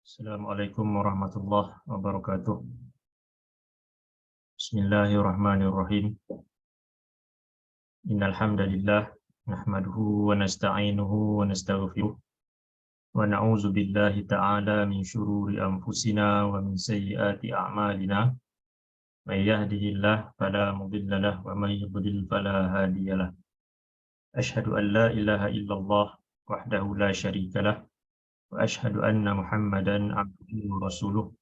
Assalamualaikum warahmatullahi wabarakatuh. Bismillahirrahmanirrahim. Innal hamdalillah nahmaduhu wa nasta'inuhu wa nastaghfiruh wa na'udzu billahi ta'ala min shururi anfusina wa min sayyiati a'malina. May yahdihillahu fala mudilla lahu wa may yudlil fala hadiya lahu. Asyhadu an la ilaha illallah wahdahu la syarika lahu wa asyhadu anna Muhammadan abduhu wa rasuluh.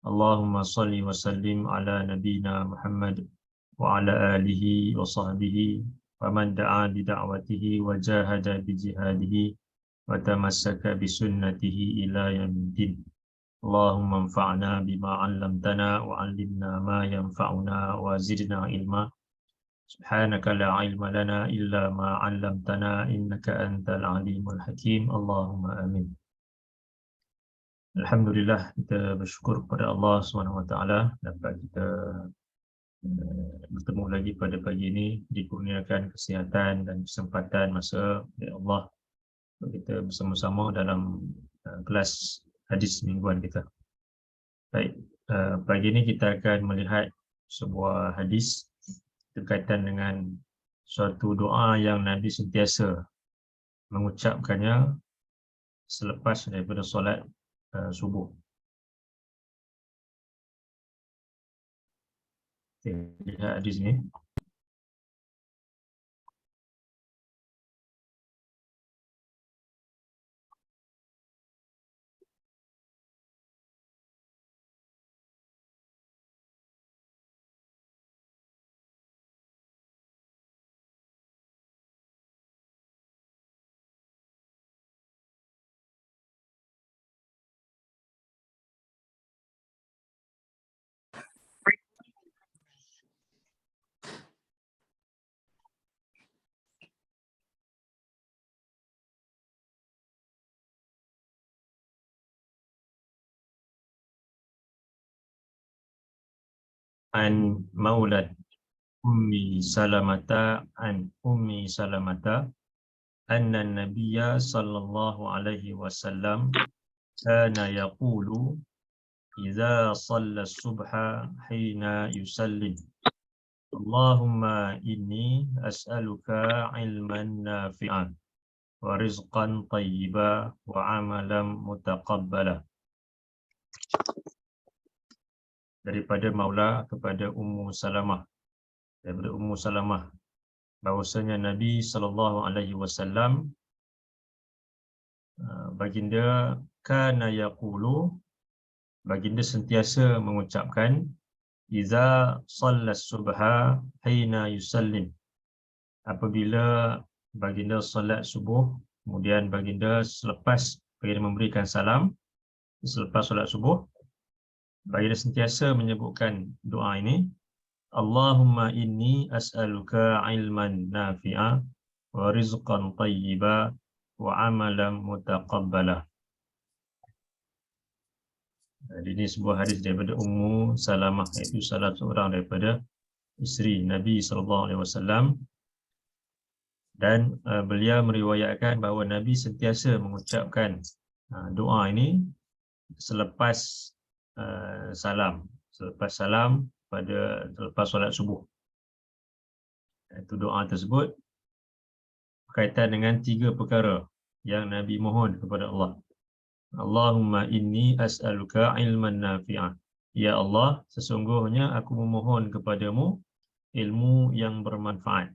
Allahumma salli wa sallim ala nabina Muhammad wa ala alihi wa sahbihi wa man da'a bi da'watihi wa jahada bi jihadihi wa tamassaka bi sunnatihi ila yaumiddin. Allahumma anfa'na bima 'allamtana wa 'allimna ma yanfa'una wa zidna ilma. Subhanaka la 'ilma lana illa ma 'allamtana innaka antal 'alimul hakim. Allahumma amin. Alhamdulillah, kita bersyukur kepada Allah SWT dapat kita bertemu lagi pada pagi ini, dikurniakan kesihatan dan kesempatan masa oleh Allah untuk kita bersama-sama dalam kelas hadis mingguan kita. Baik, pagi ini kita akan melihat sebuah hadis berkaitan dengan suatu doa yang Nabi sentiasa mengucapkannya selepas daripada solat subuh. Kita lihat hadis ini. An Maulad Ummi Salamata an Ummi Salamata anna Nabiyya sallallahu alaihi wasallam kana yaqulu idza shalla as-subha hina yusallim Allahumma inni as'aluka ilman nafi'an wa rizqan thayyiban wa amalan mutaqabbala. Daripada Maula kepada Ummu Salamah, daripada Ummu Salamah bahwasanya Nabi sallallahu alaihi wasallam baginda kana yaqulu, baginda sentiasa mengucapkan iza shallas subha hina yusallim, apabila baginda salat subuh, kemudian baginda selepas baginda memberikan salam, selepas salat subuh, baginda sentiasa menyebutkan doa ini, Allahumma inni as'aluka ilman nafi'a wa rizqan thayyiba wa amalan mutaqabbala. Ini sebuah hadis daripada Ummu Salamah, iaitu salah seorang daripada isteri Nabi SAW, dan beliau meriwayatkan bahawa Nabi sentiasa mengucapkan doa ini selepas salam, selepas solat subuh. Itu doa tersebut berkaitan dengan 3 perkara yang Nabi mohon kepada Allah. Allahumma inni as'aluka ilman nafi'ah. Ya Allah, sesungguhnya aku memohon kepadamu ilmu yang bermanfaat.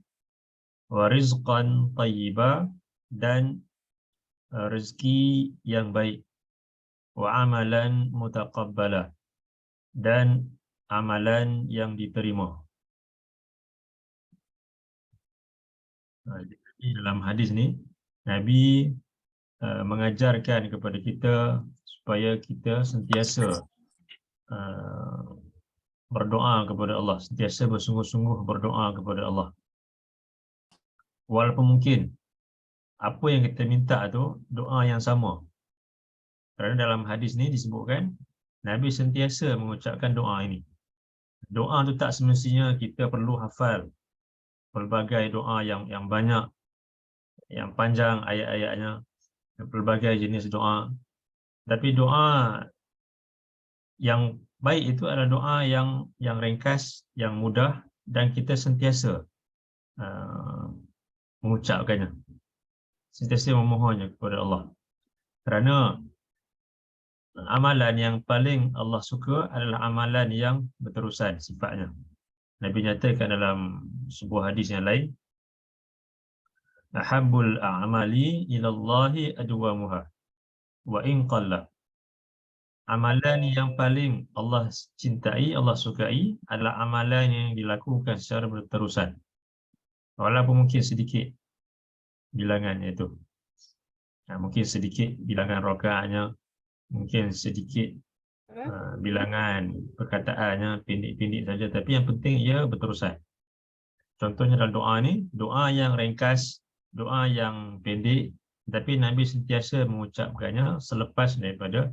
Wa rizqan thayyiba, dan rezeki yang baik. Wa amalan mutaqabbala, dan amalan yang diterima. Jadi dalam hadis ni Nabi mengajarkan kepada kita supaya kita sentiasa berdoa kepada Allah, sentiasa bersungguh-sungguh berdoa kepada Allah. Walaupun mungkin apa yang kita minta tu doa yang sama. Kerana dalam hadis ni disebutkan Nabi sentiasa mengucapkan doa ini. Doa tu tak semestinya kita perlu hafal pelbagai doa yang banyak, yang panjang ayat-ayatnya, pelbagai jenis doa. Tapi doa yang baik itu adalah doa yang ringkas, yang mudah, dan kita sentiasa mengucapkannya, sentiasa memohonnya kepada Allah. Kerana amalan yang paling Allah suka adalah amalan yang berterusan sifatnya. Nabi nyatakan dalam sebuah hadis yang lain, ahabbul a'mali ilallahi adwamuha wa in qalla. Amalan yang paling Allah cintai, Allah sukai adalah amalan yang dilakukan secara berterusan, walaupun mungkin sedikit bilangannya itu. Mungkin sedikit bilangan rakaatnya, mungkin sedikit bilangan perkataannya, pendek-pendek saja, tapi yang penting ia berterusan. Contohnya dalam doa ni, doa yang ringkas, doa yang pendek, tapi Nabi sentiasa mengucapkannya selepas daripada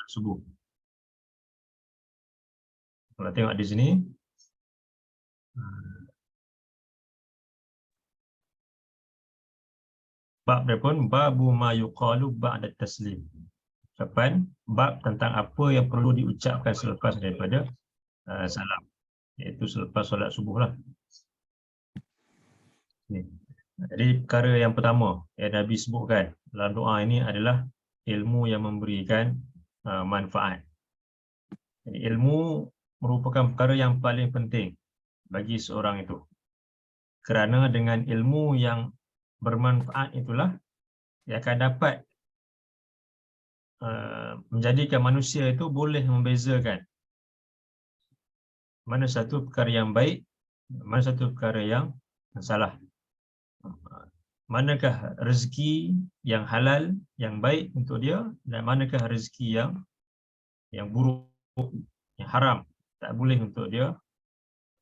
subuh. Kalau tengok di sini, bab dia pun babu ma yuqalu ba'da taslim. Kapan bab tentang apa yang perlu diucapkan selepas daripada salam, iaitu selepas solat subuh lah. Jadi perkara yang pertama yang Nabi sebutkan dalam doa ini adalah ilmu yang memberikan manfaat. Jadi ilmu merupakan perkara yang paling penting bagi seorang itu. Kerana dengan ilmu yang bermanfaat itulah ia akan dapat menjadikan manusia itu boleh membezakan mana satu perkara yang baik, mana satu perkara yang salah. Manakah rezeki yang halal, yang baik untuk dia, dan manakah rezeki yang buruk, yang haram, tak boleh untuk dia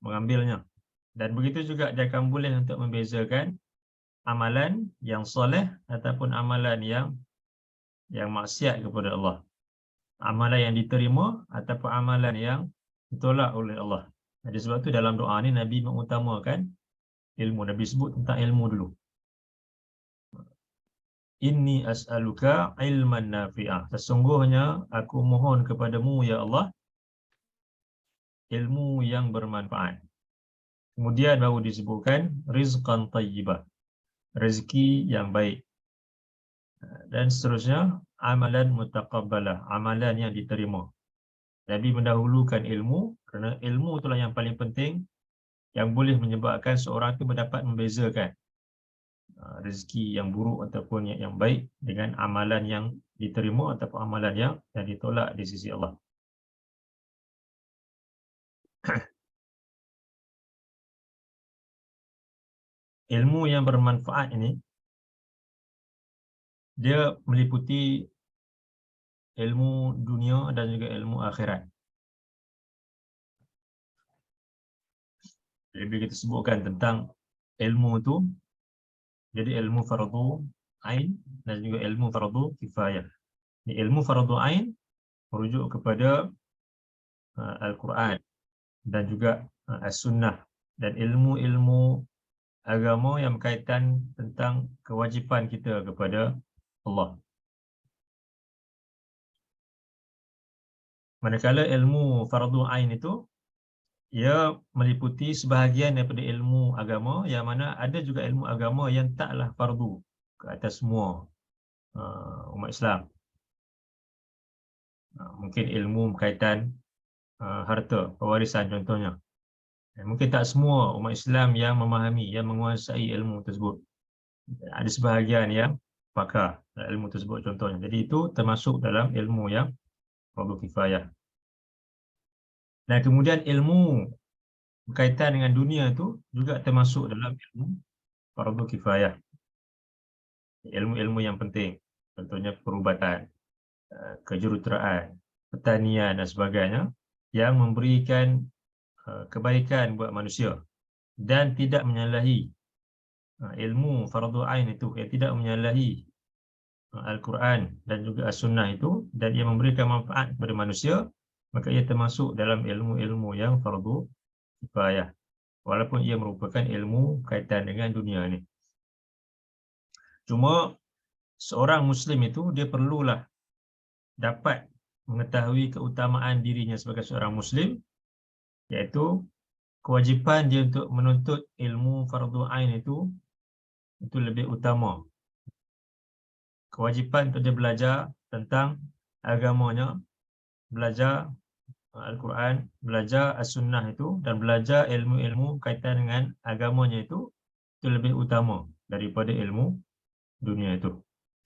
mengambilnya. Dan begitu juga dia akan boleh untuk membezakan amalan yang soleh ataupun amalan yang maksiat kepada Allah, amalan yang diterima ataupun amalan yang ditolak oleh Allah. Jadi sebab tu dalam doa ni Nabi mengutamakan ilmu. Nabi sebut tentang ilmu dulu. Inni as'aluka ilman nafi'ah. Sesungguhnya aku mohon kepadamu ya Allah ilmu yang bermanfaat. Kemudian baru disebutkan rizqan tayyibah, rezeki yang baik. Dan seterusnya amalan mutaqabbalah, amalan yang diterima. Nabi mendahulukan ilmu kerana ilmu itulah yang paling penting, yang boleh menyebabkan seorang itu mendapat membezakan rezeki yang buruk ataupun yang baik dengan amalan yang diterima ataupun amalan yang ditolak di sisi Allah. Ilmu yang bermanfaat ini dia meliputi ilmu dunia dan juga ilmu akhirat. Jadi kita sebutkan tentang ilmu itu, jadi ilmu fardu ain dan juga ilmu fardu kifayah. Ilmu fardu ain merujuk kepada Al-Quran dan juga As-Sunnah, dan ilmu-ilmu agama yang berkaitan tentang kewajipan kita kepada Allah. Manakala ilmu fardu ain itu ia meliputi sebahagian daripada ilmu agama, yang mana ada juga ilmu agama yang taklah fardu ke atas semua umat Islam. Mungkin ilmu berkaitan harta, pewarisan contohnya. Mungkin tak semua umat Islam yang memahami, yang menguasai ilmu tersebut. Ada sebahagian yang pakar ilmu tersebut contohnya. Jadi itu termasuk dalam ilmu yang fardu kifayah. Dan kemudian ilmu berkaitan dengan dunia itu juga termasuk dalam ilmu fardu kifayah. Ilmu-ilmu yang penting, contohnya perubatan, kejuruteraan, pertanian dan sebagainya, yang memberikan kebaikan buat manusia dan tidak menyalahi ilmu fardu ain itu, yang tidak menyalahi Al-Quran dan juga As-Sunnah itu, dan ia memberikan manfaat kepada manusia, maka ia termasuk dalam ilmu-ilmu yang fardu kifayah, walaupun ia merupakan ilmu kaitan dengan dunia ini. Cuma seorang Muslim itu dia perlulah dapat mengetahui keutamaan dirinya sebagai seorang Muslim, iaitu kewajipan dia untuk menuntut ilmu fardu ain itu lebih utama. Kewajipan untuk dia belajar tentang agamanya, belajar Al-Quran, belajar As-Sunnah itu, dan belajar ilmu-ilmu kaitan dengan agamanya itu lebih utama daripada ilmu dunia itu.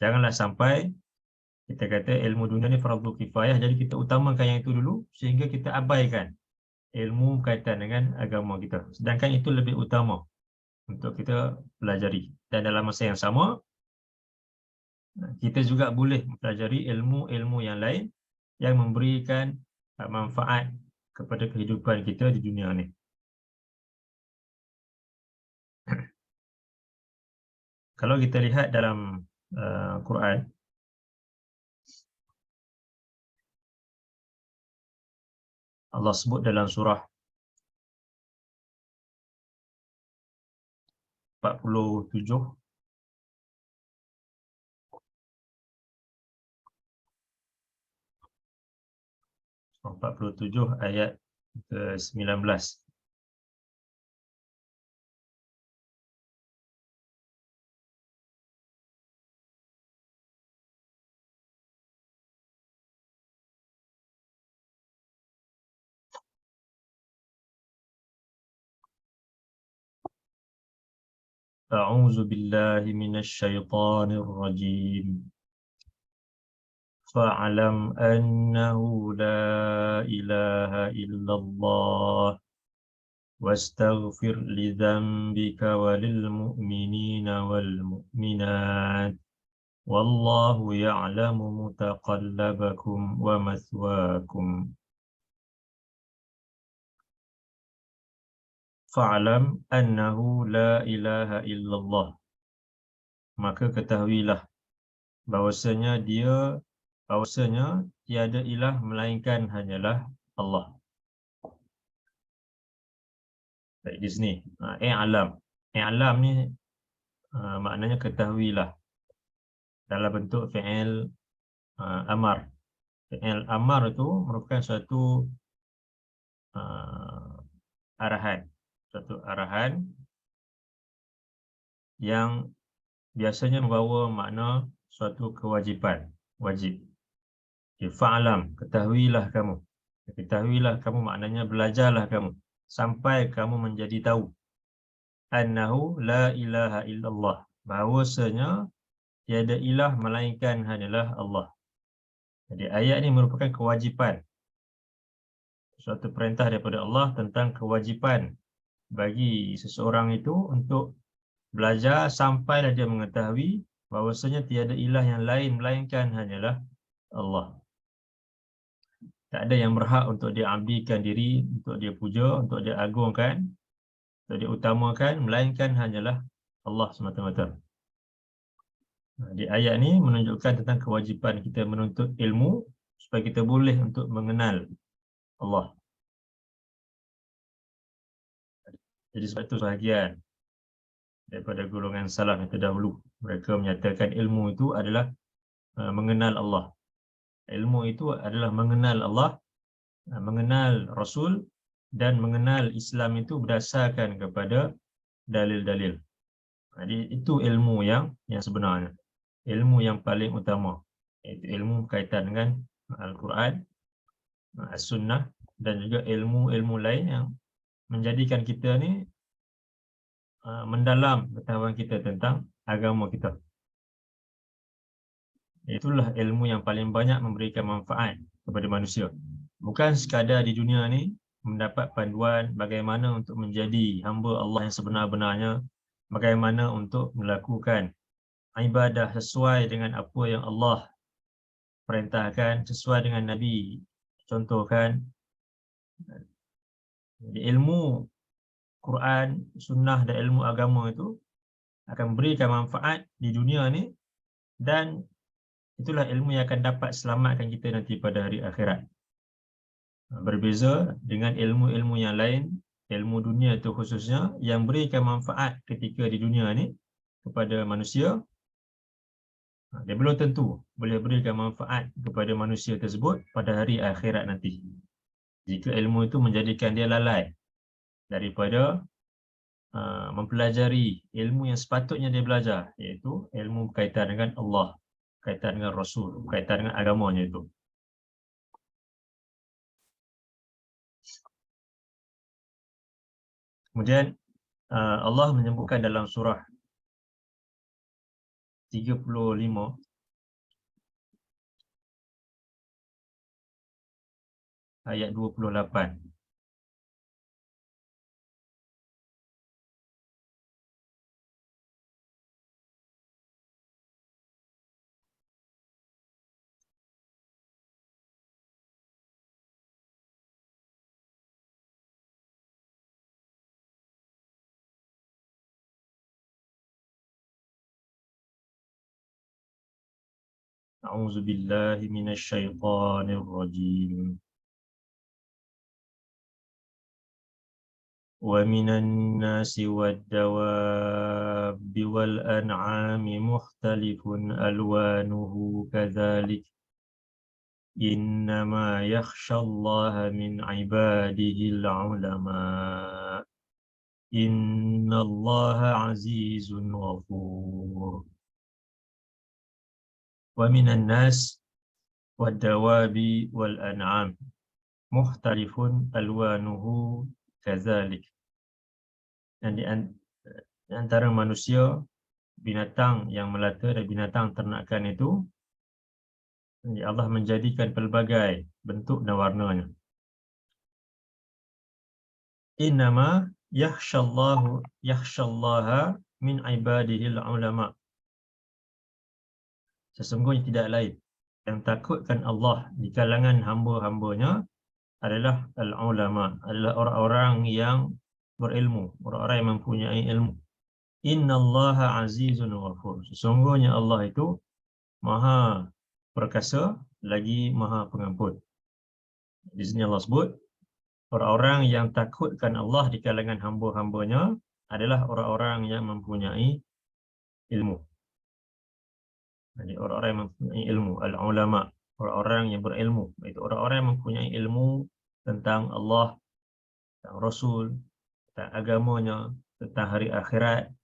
Janganlah sampai kita kata ilmu dunia ni fardu kifayah, jadi kita utamakan yang itu dulu sehingga kita abaikan ilmu kaitan dengan agama kita. Sedangkan itu lebih utama untuk kita pelajari. Dan dalam masa yang sama, kita juga boleh mempelajari ilmu-ilmu yang lain yang memberikan manfaat kepada kehidupan kita di dunia ni. Kalau kita lihat dalam Quran, Allah sebut dalam surah 47 ayat ke-19. A'udzu billahi minasy syaithanir rajim. Fa'lam annahu la ilaha illallah wastaghfir li dzambika walil mu'minina wal mu'minat wallahu ya'lamu mutaqallabakum wa mathwaakum. Fa'lam annahu la ilaha illallah, maka ketahuilah bahwasanya tiada ilah melainkan hanyalah Allah. Baik, di sini i'lam ni maknanya ketahuilah dalam bentuk fi'il amar. Fi'il amar itu merupakan suatu arahan yang biasanya membawa makna suatu kewajipan, wajib. Fa'lam, ketahuilah kamu. Ketahuilah kamu maknanya belajarlah kamu sampai kamu menjadi tahu. Annahu la ilaha illallah, bahawasanya tiada ilah melainkan hanyalah Allah. Jadi ayat ini merupakan kewajipan, suatu perintah daripada Allah tentang kewajipan bagi seseorang itu untuk belajar sampailah dia mengetahui bahawasanya tiada ilah yang lain melainkan hanyalah Allah. Tak ada yang berhak untuk dia abdikan diri, untuk dia puja, untuk dia agungkan, untuk dia utamakan, melainkan hanyalah Allah semata-mata. Di ayat ini menunjukkan tentang kewajipan kita menuntut ilmu supaya kita boleh untuk mengenal Allah. Jadi sebab itu sebahagian daripada golongan salaf yang terdahulu, mereka menyatakan ilmu itu adalah mengenal Allah. Ilmu itu adalah mengenal Allah, mengenal Rasul, dan mengenal Islam itu berdasarkan kepada dalil-dalil. Jadi itu ilmu yang sebenarnya, ilmu yang paling utama, iaitu ilmu berkaitan dengan Al-Quran, As-Sunnah, dan juga ilmu-ilmu lain yang menjadikan kita ni mendalam pengetahuan kita tentang agama kita. Itulah ilmu yang paling banyak memberikan manfaat kepada manusia. Bukan sekadar di dunia ni mendapat panduan bagaimana untuk menjadi hamba Allah yang sebenar-benarnya, bagaimana untuk melakukan ibadah sesuai dengan apa yang Allah perintahkan, sesuai dengan Nabi contohkan. Jadi ilmu Quran, Sunnah dan ilmu agama itu akan memberikan manfaat di dunia ni, dan itulah ilmu yang akan dapat selamatkan kita nanti pada hari akhirat. Berbeza dengan ilmu-ilmu yang lain, ilmu dunia itu khususnya, yang berikan manfaat ketika di dunia ni kepada manusia, Dia belum tentu boleh berikan manfaat kepada manusia tersebut pada hari akhirat nanti. Jika ilmu itu menjadikan dia lalai daripada mempelajari ilmu yang sepatutnya dia belajar, iaitu ilmu berkaitan dengan Allah, berkaitan dengan Rasul, berkaitan dengan agamanya itu. Kemudian Allah menyebutkan dalam surah 35 ayat 28. A'udzu billahi minasyaitonir rajim. ومن الناس والدواب والأنعام مختلف ألوانه كذلك إنما يخشى الله من عباده العلماء إن الله عزيز غفور. ومن الناس والدواب والأنعام مختلف ألوانه كذلك. Dan di antara manusia, binatang yang melata dan binatang ternakan itu, Allah menjadikan pelbagai bentuk dan warnanya. Innama yakhshallaha min ibadihil ulama. Sesungguhnya tidak lain, yang takutkan Allah di kalangan hamba-hambanya adalah al-ulama, adalah orang-orang yang berilmu, orang-orang yang mempunyai ilmu. Innallaha azizun ghafur. Sesungguhnya Allah itu Maha perkasa lagi Maha pengampun. Di sini Allah sebut orang-orang yang takutkan Allah di kalangan hamba-hambanya adalah orang-orang yang mempunyai ilmu. Jadi orang-orang yang mempunyai ilmu, al-ulama, orang-orang yang berilmu, itu orang-orang yang mempunyai ilmu tentang Allah, tentang Rasul, tentang agamanya, tentang hari akhirat.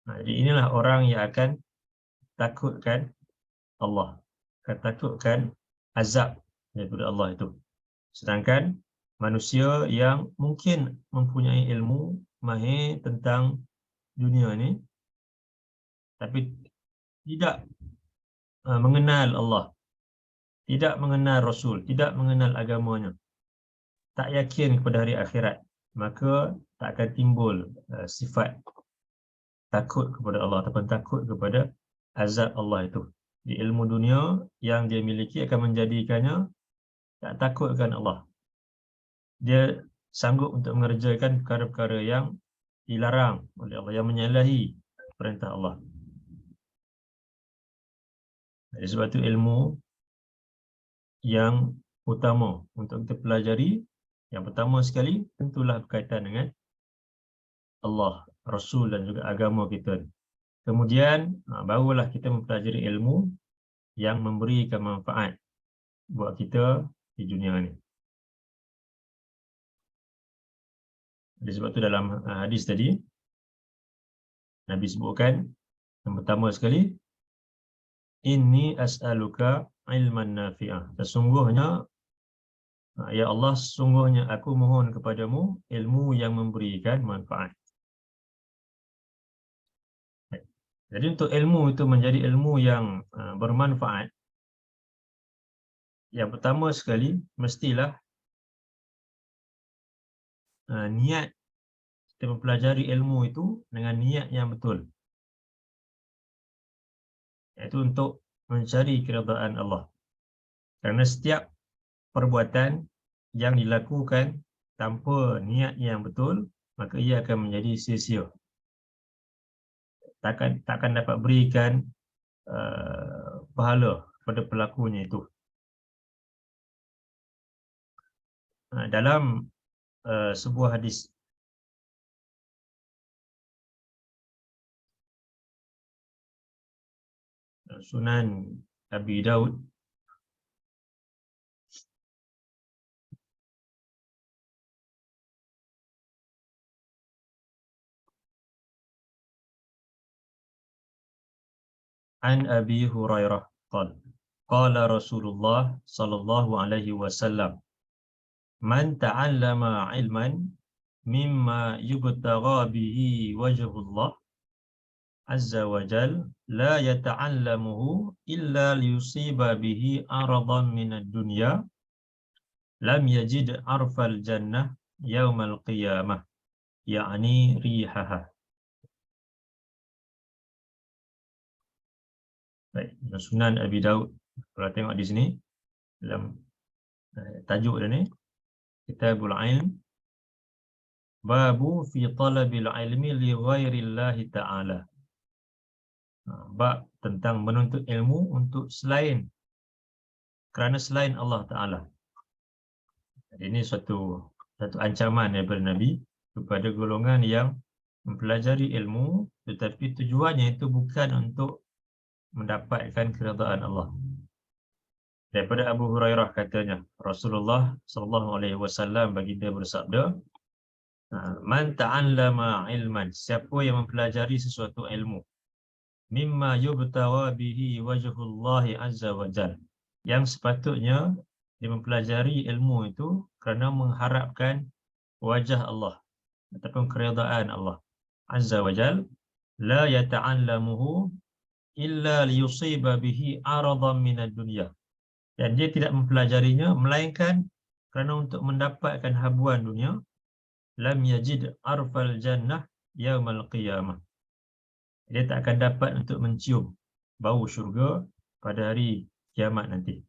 Jadi inilah orang yang akan takutkan Allah, akan takutkan azab daripada Allah itu. Sedangkan manusia yang mungkin mempunyai ilmu mahir tentang dunia ini, tapi tidak mengenal Allah, tidak mengenal Rasul, tidak mengenal agamanya, tak yakin kepada hari akhirat, maka tak akan timbul sifat takut kepada Allah ataupun takut kepada azab Allah itu. Di ilmu dunia yang dia miliki akan menjadikannya tak takutkan Allah. Dia sanggup untuk mengerjakan perkara-perkara yang dilarang oleh Allah, yang menyalahi perintah Allah. Jadi sebab itu ilmu yang utama untuk kita pelajari, yang pertama sekali tentulah berkaitan dengan Allah, Rasul dan juga agama kita. Kemudian barulah kita mempelajari ilmu yang memberikan manfaat buat kita di dunia ini. Jadi sebab itu dalam hadis tadi Nabi sebutkan yang pertama sekali, inni as'aluka ilman nafi'ah. Sesungguhnya ya Allah, sesungguhnya aku mohon kepadamu ilmu yang memberikan manfaat. Jadi untuk ilmu itu menjadi ilmu yang bermanfaat, yang pertama sekali mestilah niat kita mempelajari ilmu itu dengan niat yang betul, iaitu untuk mencari keridaan Allah. Kerana setiap perbuatan yang dilakukan tanpa niat yang betul, maka ia akan menjadi sia-sia. Takkan dapat berikan pahala pada pelakunya itu. Dalam sebuah hadis Sunan Abi Daud an Abi Hurairah qala qala Rasulullah sallallahu alaihi wasallam man ta'allama ilman mimma yubtagha bihi wajhullah azza wa jal la yata'allamuhu illa liyusiba bihi aradan minad dunya lam yajid arfal jannah yaumal qiyamah yakni rihaha. Baik, Sunan Abi Daud. Kalau tengok di sini dalam tajuk dia ni, Kitabul Ilm, babu fi talabil ilmi li ghairillahi ta'ala. Bab tentang menuntut ilmu untuk kerana selain Allah Ta'ala. Ini satu ancaman daripada Nabi kepada golongan yang mempelajari ilmu tetapi tujuannya itu bukan untuk mendapatkan keridaan Allah. Daripada Abu Hurairah katanya, Rasulullah sallallahu alaihi wasallam baginda bersabda, man ta'allama ilman, siapa yang mempelajari sesuatu ilmu, mimma yubtawa bihi wajhullahi azza wa jalla, yang sepatutnya dia mempelajari ilmu itu kerana mengharapkan wajah Allah ataupun keridaan Allah azza wa jalla, la yata'allamuhu illa liyusiba bihi aradan minad dunya, dan dia tidak mempelajarinya melainkan kerana untuk mendapatkan habuan dunia, lam yajid arfal jannah yaumal qiyamah, dia tak akan dapat untuk mencium bau syurga pada hari kiamat nanti.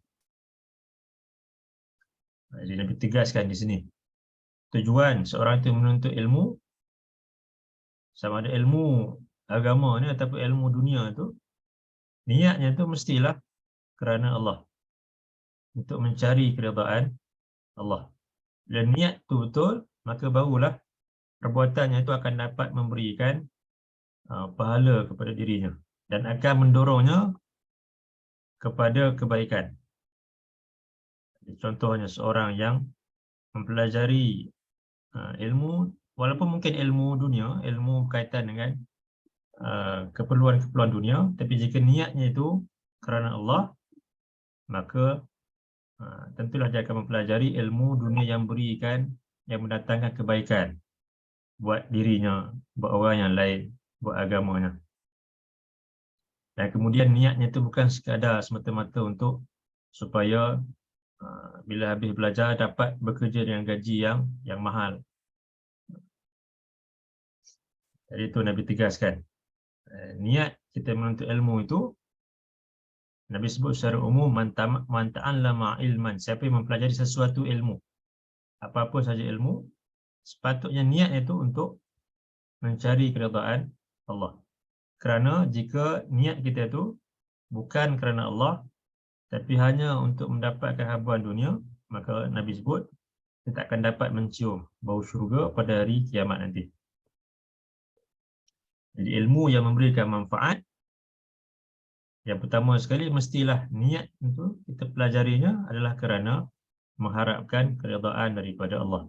Jadi Nabi tegaskan di sini, tujuan seorang itu menuntut ilmu, sama ada ilmu agama ni ataupun ilmu dunia tu, niatnya tu mestilah kerana Allah, untuk mencari keridaan Allah. Dan niat tu betul, maka barulah perbuatannya itu akan dapat memberikan pahala kepada dirinya dan akan mendorongnya kepada kebaikan. Contohnya seorang yang mempelajari ilmu, walaupun mungkin ilmu dunia, ilmu berkaitan dengan keperluan-keperluan dunia, tapi jika niatnya itu kerana Allah, maka tentulah dia akan mempelajari ilmu dunia yang mendatangkan kebaikan buat dirinya, buat orang yang lain, buat agamanya. Dan kemudian niatnya itu bukan sekadar semata-mata untuk supaya bila habis belajar dapat bekerja dengan gaji yang mahal. Jadi itu Nabi tegaskan, niat kita menuntut ilmu itu, Nabi sebut secara umum, man ta'allama ilman, siapa yang mempelajari sesuatu ilmu, apa-apa saja ilmu, sepatutnya niat itu untuk mencari keridaan Allah. Kerana jika niat kita itu bukan kerana Allah, tapi hanya untuk mendapatkan habuan dunia, maka Nabi sebut kita tak akan dapat mencium bau syurga pada hari kiamat nanti. Jadi ilmu yang memberikan manfaat, yang pertama sekali mestilah niat untuk kita pelajarinya adalah kerana mengharapkan keridaan daripada Allah.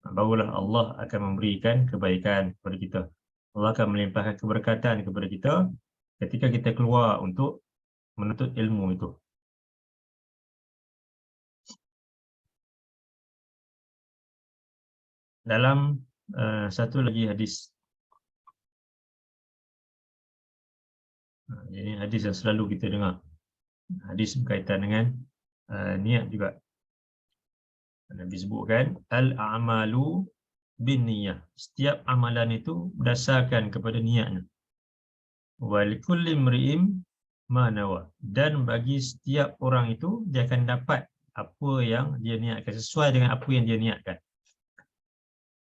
Barulah Allah akan memberikan kebaikan kepada kita. Allah akan melimpahkan keberkatan kepada kita ketika kita keluar untuk menuntut ilmu itu. Dalam satu lagi hadis, ini hadis yang selalu kita dengar, hadis berkaitan dengan niat juga. Nabi sebutkan, al-a'malu bin niyah, setiap amalan itu berdasarkan kepada niatnya. Wa likulli imri'in ma nawa, dan bagi setiap orang itu dia akan dapat apa yang dia niatkan, sesuai dengan apa yang dia niatkan.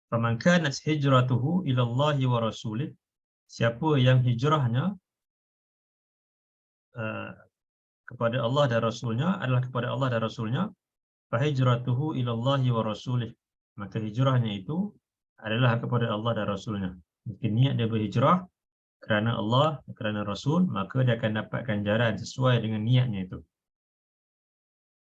Faman kanat hijratuhu ila Allah wa rasulih, siapa yang hijrahnya kepada Allah dan Rasulnya adalah kepada Allah dan Rasulnya, fa hijratuhu ila Allah wa rasulih, maka hijrahnya itu adalah kepada Allah dan Rasulnya. Mungkin niat dia berhijrah kerana Allah, kerana Rasul, maka dia akan dapat ganjaran sesuai dengan niatnya itu.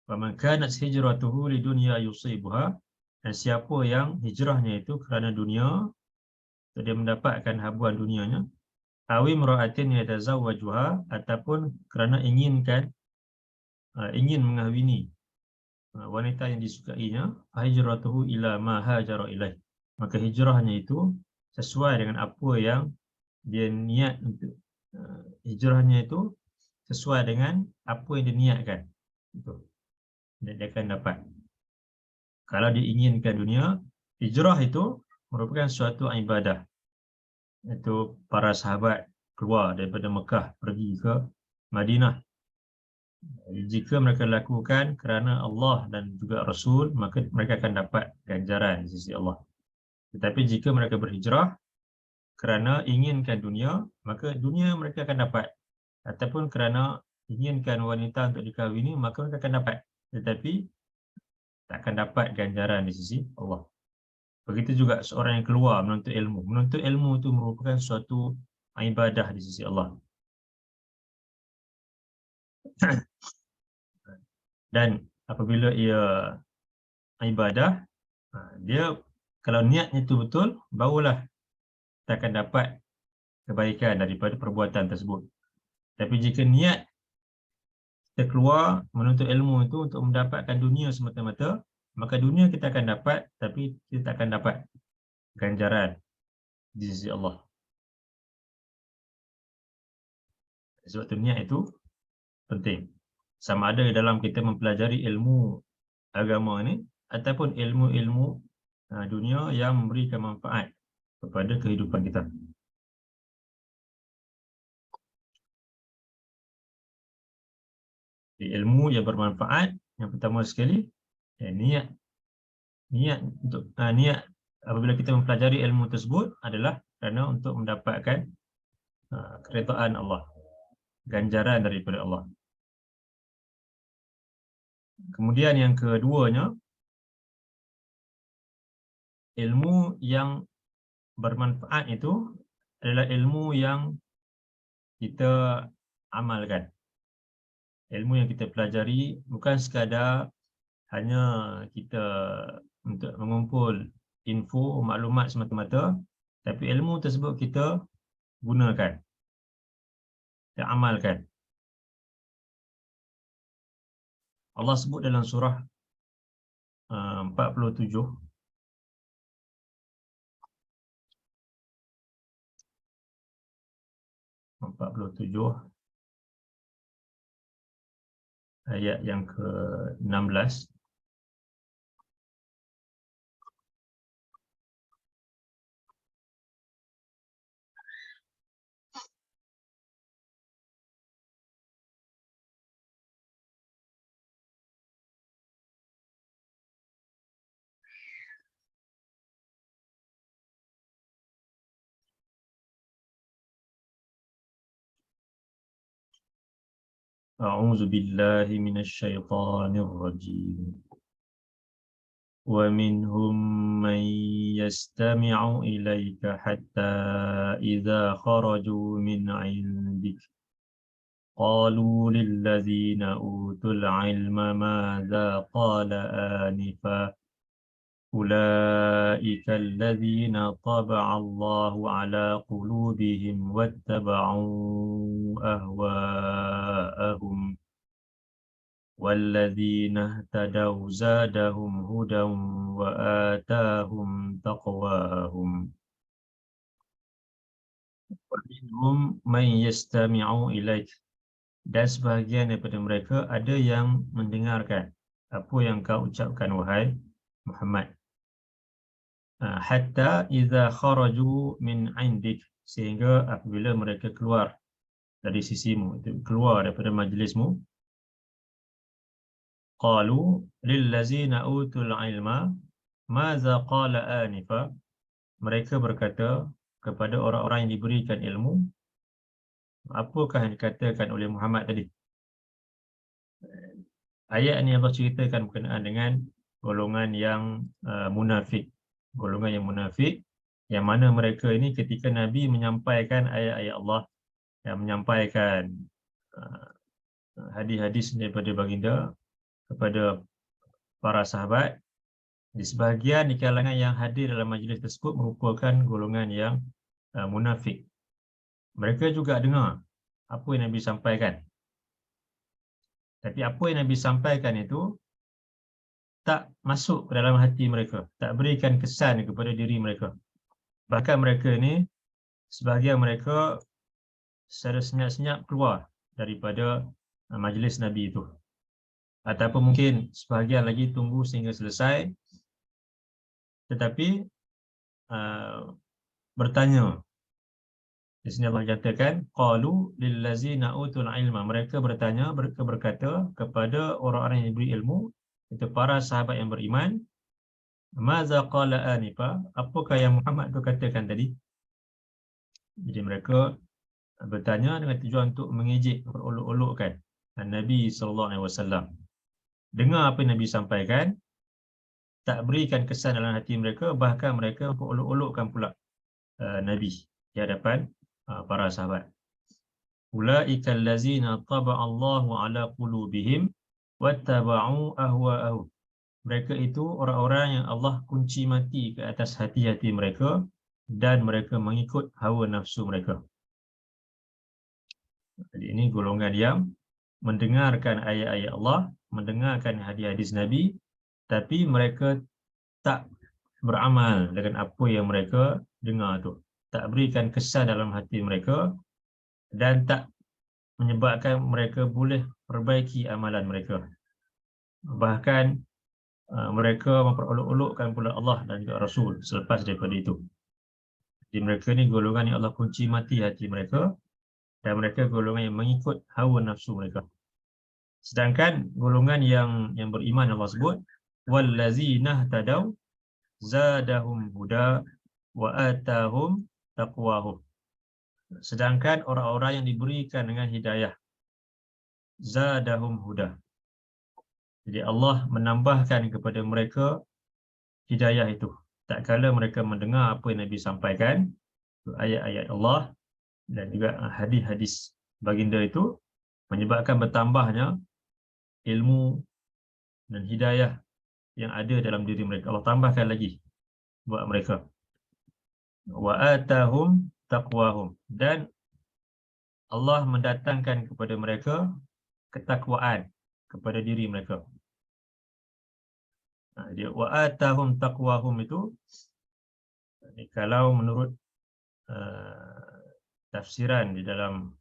Faman kanat hijratuhu lidunya yusibuha, dan siapa yang hijrahnya itu kerana dunia, dia mendapatkan habuan dunianya, awi imra'atin yatazawwajuha, ataupun kerana ingin mengahwini wanita yang disukainya, hijratuhu ila ma hajara ilaih, maka hijrahnya itu sesuai dengan apa yang dia niat untuk hijrahnya itu sesuai dengan apa yang dia niatkan itu, dia akan dapat. Kalau dia inginkan dunia, hijrah itu merupakan suatu ibadah. Itu para sahabat keluar daripada Mekah pergi ke Madinah. Jika mereka lakukan kerana Allah dan juga Rasul, maka mereka akan dapat ganjaran di sisi Allah. Tetapi jika mereka berhijrah kerana inginkan dunia, maka dunia mereka akan dapat. Ataupun kerana inginkan wanita untuk dikahwini, maka mereka akan dapat. Tetapi tak akan dapat ganjaran di sisi Allah. Begitu juga seorang yang keluar menuntut ilmu. Menuntut ilmu itu merupakan suatu ibadah di sisi Allah. Dan apabila ia ibadah, dia kalau niatnya itu betul, barulah kita akan dapat kebaikan daripada perbuatan tersebut. Tapi jika niat kita keluar menuntut ilmu itu untuk mendapatkan dunia semata-mata, maka dunia kita akan dapat, tapi kita tak akan dapat ganjaran di sisi Allah. Sebab itu niat itu penting. Sama ada dalam kita mempelajari ilmu agama ini ataupun ilmu-ilmu dunia yang memberikan manfaat kepada kehidupan kita. Jadi, ilmu yang bermanfaat yang pertama sekali, niat untuk niat apabila kita mempelajari ilmu tersebut adalah kerana untuk mendapatkan keredaan Allah, ganjaran daripada Allah. Kemudian yang keduanya, ilmu yang bermanfaat itu adalah ilmu yang kita amalkan. Ilmu yang kita pelajari bukan sekadar hanya kita untuk mengumpul info, maklumat semata-mata, tapi ilmu tersebut kita gunakan, kita amalkan. Allah sebut dalam surah 47 ayat yang ke-16. A'udzu billahi minasyaitonir rajim. ومنهم من يستمع إليك حتى إذا خرجوا من عندك قالوا للذين أوتوا العلم ماذا قال آنفا أولئك الذين طبع الله على قلوبهم واتبعوا أهواءهم والذين اهتدوا زادهم هدى وآتاهم تقواهم ومنهم من يستمع إليك, dan sebahagian daripada mereka ada yang mendengarkan apa yang kau ucapkan wahai Muhammad. Hatta idza kharaju min indik, sehingga apabila mereka keluar dari sisimu, itu keluar daripada majlismu, qalu lillazina utul ilma maza qala anifa, mereka berkata kepada orang-orang yang diberikan ilmu, apakah yang dikatakan oleh Muhammad tadi. Ayat ini Allah ceritakan berkenaan dengan golongan yang munafik. Golongan yang munafik yang mana mereka ini ketika Nabi menyampaikan ayat-ayat Allah, yang menyampaikan hadis-hadis daripada baginda kepada para sahabat, di sebahagian di kalangan yang hadir dalam majlis tersebut merupakan golongan yang munafik. Mereka juga dengar apa yang Nabi sampaikan, tapi apa yang Nabi sampaikan itu tak masuk ke dalam hati mereka, tak berikan kesan kepada diri mereka. Bahkan mereka ini, sebahagian mereka secara senyap-senyap keluar daripada majlis Nabi itu, ataupun mungkin sebahagian lagi tunggu sehingga selesai, tetapi bertanya. Di sini Allah katakan qalu lillazina utul ilma, mereka bertanya, berkata kepada orang-orang yang diberi ilmu, itu para sahabat yang beriman, maza qala anifa, apakah yang Muhammad itu katakan tadi. Jadi mereka bertanya dengan tujuan untuk mengejek, memperolok-olokkan Nabi SAW. Dengar apa yang Nabi sampaikan, tak berikan kesan dalam hati mereka, bahkan mereka memperolok-olokkan pula Nabi di hadapan para sahabat. Ulaika allazina taba'allahu ala qulubihim wattaba'u ahwa'ahum. Mereka itu orang-orang yang Allah kunci mati ke atas hati-hati mereka dan mereka mengikut hawa nafsu mereka. Jadi ini golongan yang mendengarkan ayat-ayat Allah, mendengarkan hadis-hadis Nabi, tapi mereka tak beramal dengan apa yang mereka dengar tu. Tak berikan kesan dalam hati mereka dan tak menyebabkan mereka boleh perbaiki amalan mereka. Bahkan mereka memperolok-olokkan pula Allah dan juga Rasul selepas daripada itu. Jadi mereka ni golongan yang Allah kunci mati hati mereka, dan mereka golongan yang mengikut hawa nafsu mereka. Sedangkan golongan yang beriman Allah sebut wallazina tadaw zadahum huda wa atahum taqwahum. Sedangkan orang-orang yang diberikan dengan hidayah, zadahum huda. Jadi Allah menambahkan kepada mereka hidayah itu. Tak kala mereka mendengar apa yang Nabi sampaikan, ayat-ayat Allah dan juga hadis-hadis baginda itu, menyebabkan bertambahnya ilmu dan hidayah yang ada dalam diri mereka. Allah tambahkan lagi buat mereka. Wa atahum taqwahum, dan Allah mendatangkan kepada mereka ketakwaan kepada diri mereka. Dia wa atahum taqwahum itu, kalau menurut tafsiran di dalam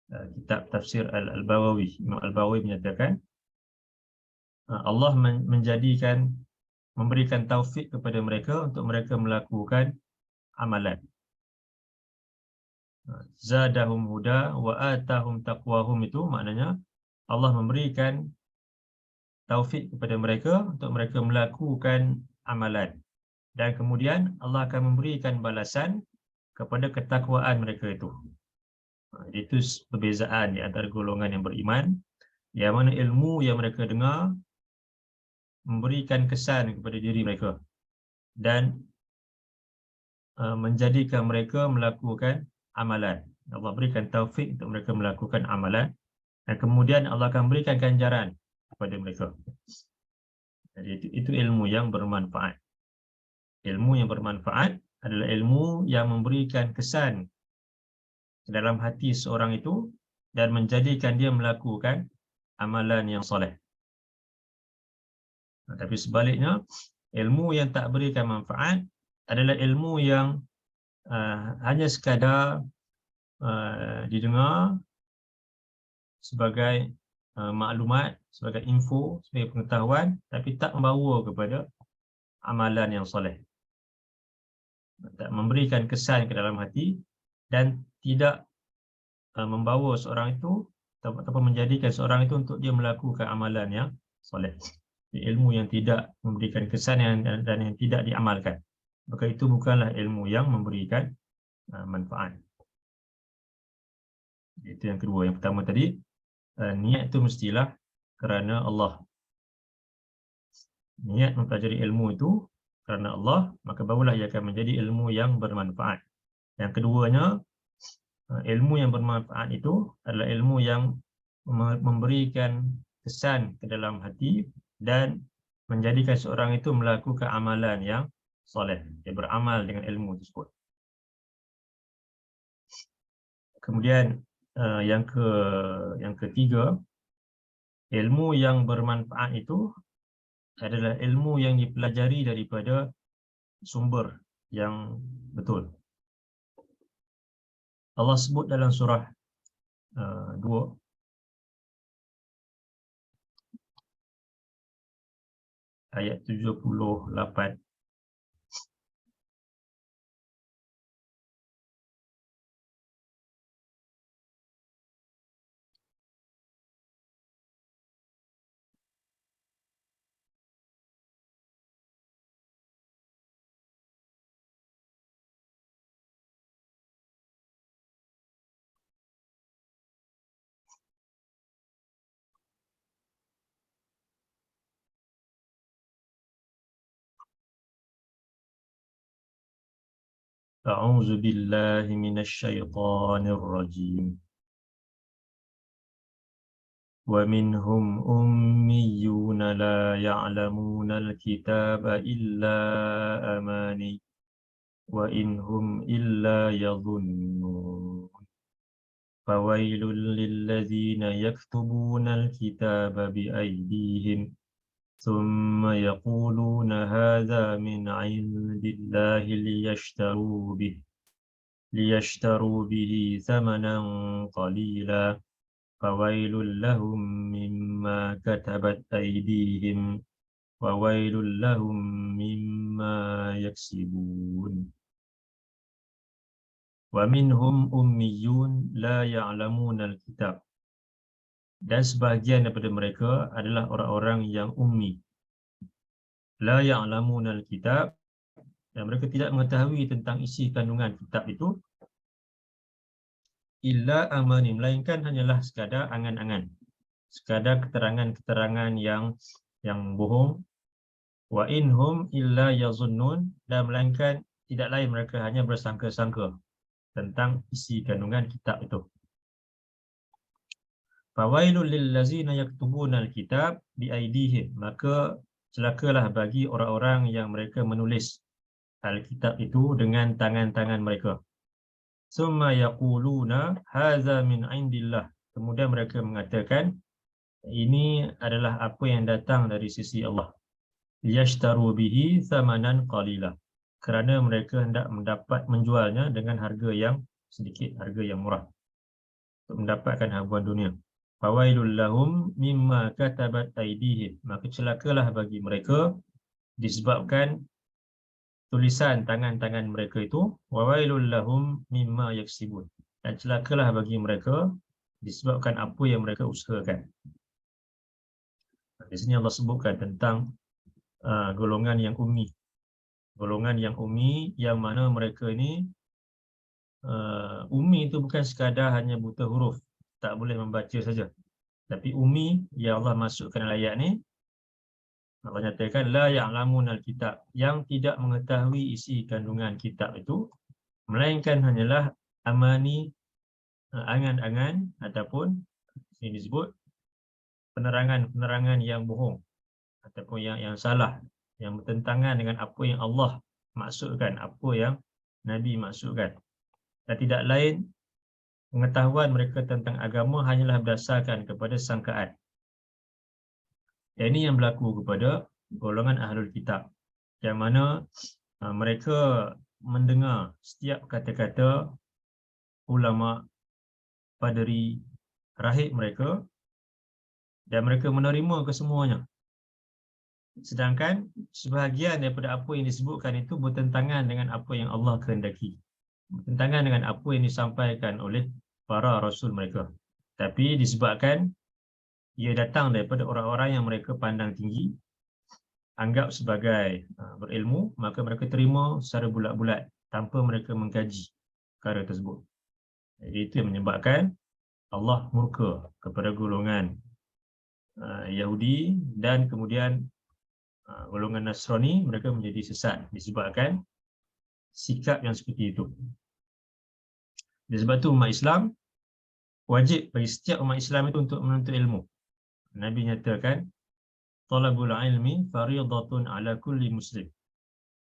kitab tafsir Al-Bawawi, Imam Al-Bawawi menyatakan Allah menjadikan, memberikan taufik kepada mereka untuk mereka melakukan amalan. Zadahum huda wa atahum taqwahum itu maknanya Allah memberikan taufik kepada mereka untuk mereka melakukan amalan, dan kemudian Allah akan memberikan balasan kepada ketakwaan mereka itu. Itu perbezaan di antara golongan yang beriman, yang mana ilmu yang mereka dengar memberikan kesan kepada diri mereka dan menjadikan mereka melakukan amalan. Allah berikan taufik untuk mereka melakukan amalan, dan kemudian Allah akan berikan ganjaran kepada mereka. Jadi itu ilmu yang bermanfaat. Ilmu yang bermanfaat adalah ilmu yang memberikan kesan ke dalam hati seorang itu dan menjadikan dia melakukan amalan yang soleh. Tapi sebaliknya, ilmu yang tak berikan manfaat adalah ilmu yang hanya sekadar didengar sebagai maklumat, sebagai info, sebagai pengetahuan, tapi tak membawa kepada amalan yang soleh, tak memberikan kesan ke dalam hati, dan tidak membawa seorang itu ataupun menjadikan seorang itu untuk dia melakukan amalan yang soleh. Ilmu yang tidak memberikan kesan dan yang tidak diamalkan, maka itu bukanlah ilmu yang memberikan manfaat. Itu yang kedua. Yang pertama tadi, niat itu mestilah kerana Allah. Niat mempelajari ilmu itu kerana Allah, maka barulah ia akan menjadi ilmu yang bermanfaat. Yang keduanya, ilmu yang bermanfaat itu adalah ilmu yang memberikan kesan ke dalam hati dan menjadikan seorang itu melakukan amalan yang soleh. Dia beramal dengan ilmu tersebut. Kemudian yang ketiga, ilmu yang bermanfaat itu adalah ilmu yang dipelajari daripada sumber yang betul. Allah sebut dalam surah 2 ayat 78. A'udzu billahi minasyaitonir rajim. ومنهم أميون لا يعلمون الكتاب إلا أماني وإن هم إلا يظنون فويل للذين يكتبون الكتاب بأيديهم ثم يقولون هذا من عند الله ليشتروا به ثمنا قليلا فويل لهم مما كتبت أيديهم وويل لهم مما يكسبون ومنهم أميون لا يعلمون الكتاب. Dan sebahagian daripada mereka adalah orang-orang yang ummi. La ya'lamuna al-kitab, dan mereka tidak mengetahui tentang isi kandungan kitab itu, illa amani, melainkan hanyalah sekadar angan-angan, sekadar keterangan-keterangan yang bohong. Wa inhum illa yazunnun, dan melainkan tidak lain mereka hanya bersangka-sangka tentang isi kandungan kitab itu. Fawailul lillazina yaktubuna alkitab biaidihim, maka celakalah bagi orang-orang yang mereka menulis alkitab itu dengan tangan-tangan mereka. Summa yaquluna hadza min indillah, kemudian mereka mengatakan ini adalah apa yang datang dari sisi Allah. Liyashtaru bihi thamanan qalila, kerana mereka hendak menjualnya dengan harga yang sedikit, harga yang murah, untuk mendapatkan habuan dunia. Fawailul lahum mimma katabat aydihim, maka celakalah bagi mereka disebabkan tulisan tangan-tangan mereka itu. Wawailul lahum mimma yaksibun, dan celakalah bagi mereka disebabkan apa yang mereka usahakan. Di sini Allah sebutkan tentang golongan yang ummi. Golongan yang ummi, yang mana mereka ini ummi itu bukan sekadar hanya buta huruf, tak boleh membaca saja. Tapi ummi yang Allah masukkan dalam ayat ni, Allah nyatakan la ya'lamun al-kitab, yang tidak mengetahui isi kandungan kitab itu, melainkan hanyalah amani, angan-angan, ataupun ini disebut penerangan yang bohong, ataupun yang salah, yang bertentangan dengan apa yang Allah maksudkan, apa yang Nabi maksudkan. Dan tidak lain, pengetahuan mereka tentang agama hanyalah berdasarkan kepada sangkaan. Dan ini yang berlaku kepada golongan ahlul kitab, yang mana mereka mendengar setiap kata-kata ulama, padri, rahib mereka, dan mereka menerima kesemuanya. Sedangkan sebahagian daripada apa yang disebutkan itu bertentangan dengan apa yang Allah kehendaki, bertentangan dengan apa yang disampaikan oleh para rasul mereka. Tapi disebabkan ia datang daripada orang-orang yang mereka pandang tinggi, anggap sebagai berilmu, maka mereka terima secara bulat-bulat tanpa mereka mengkaji perkara tersebut. Jadi itu yang menyebabkan Allah murka kepada golongan Yahudi, dan kemudian Golongan Nasrani mereka menjadi sesat disebabkan sikap yang seperti itu. Sebab itu umat Islam wajib bagi setiap umat Islam itu untuk menuntut ilmu. Nabi nyatakan, talabul ilmi fariidatun ala kulli muslim.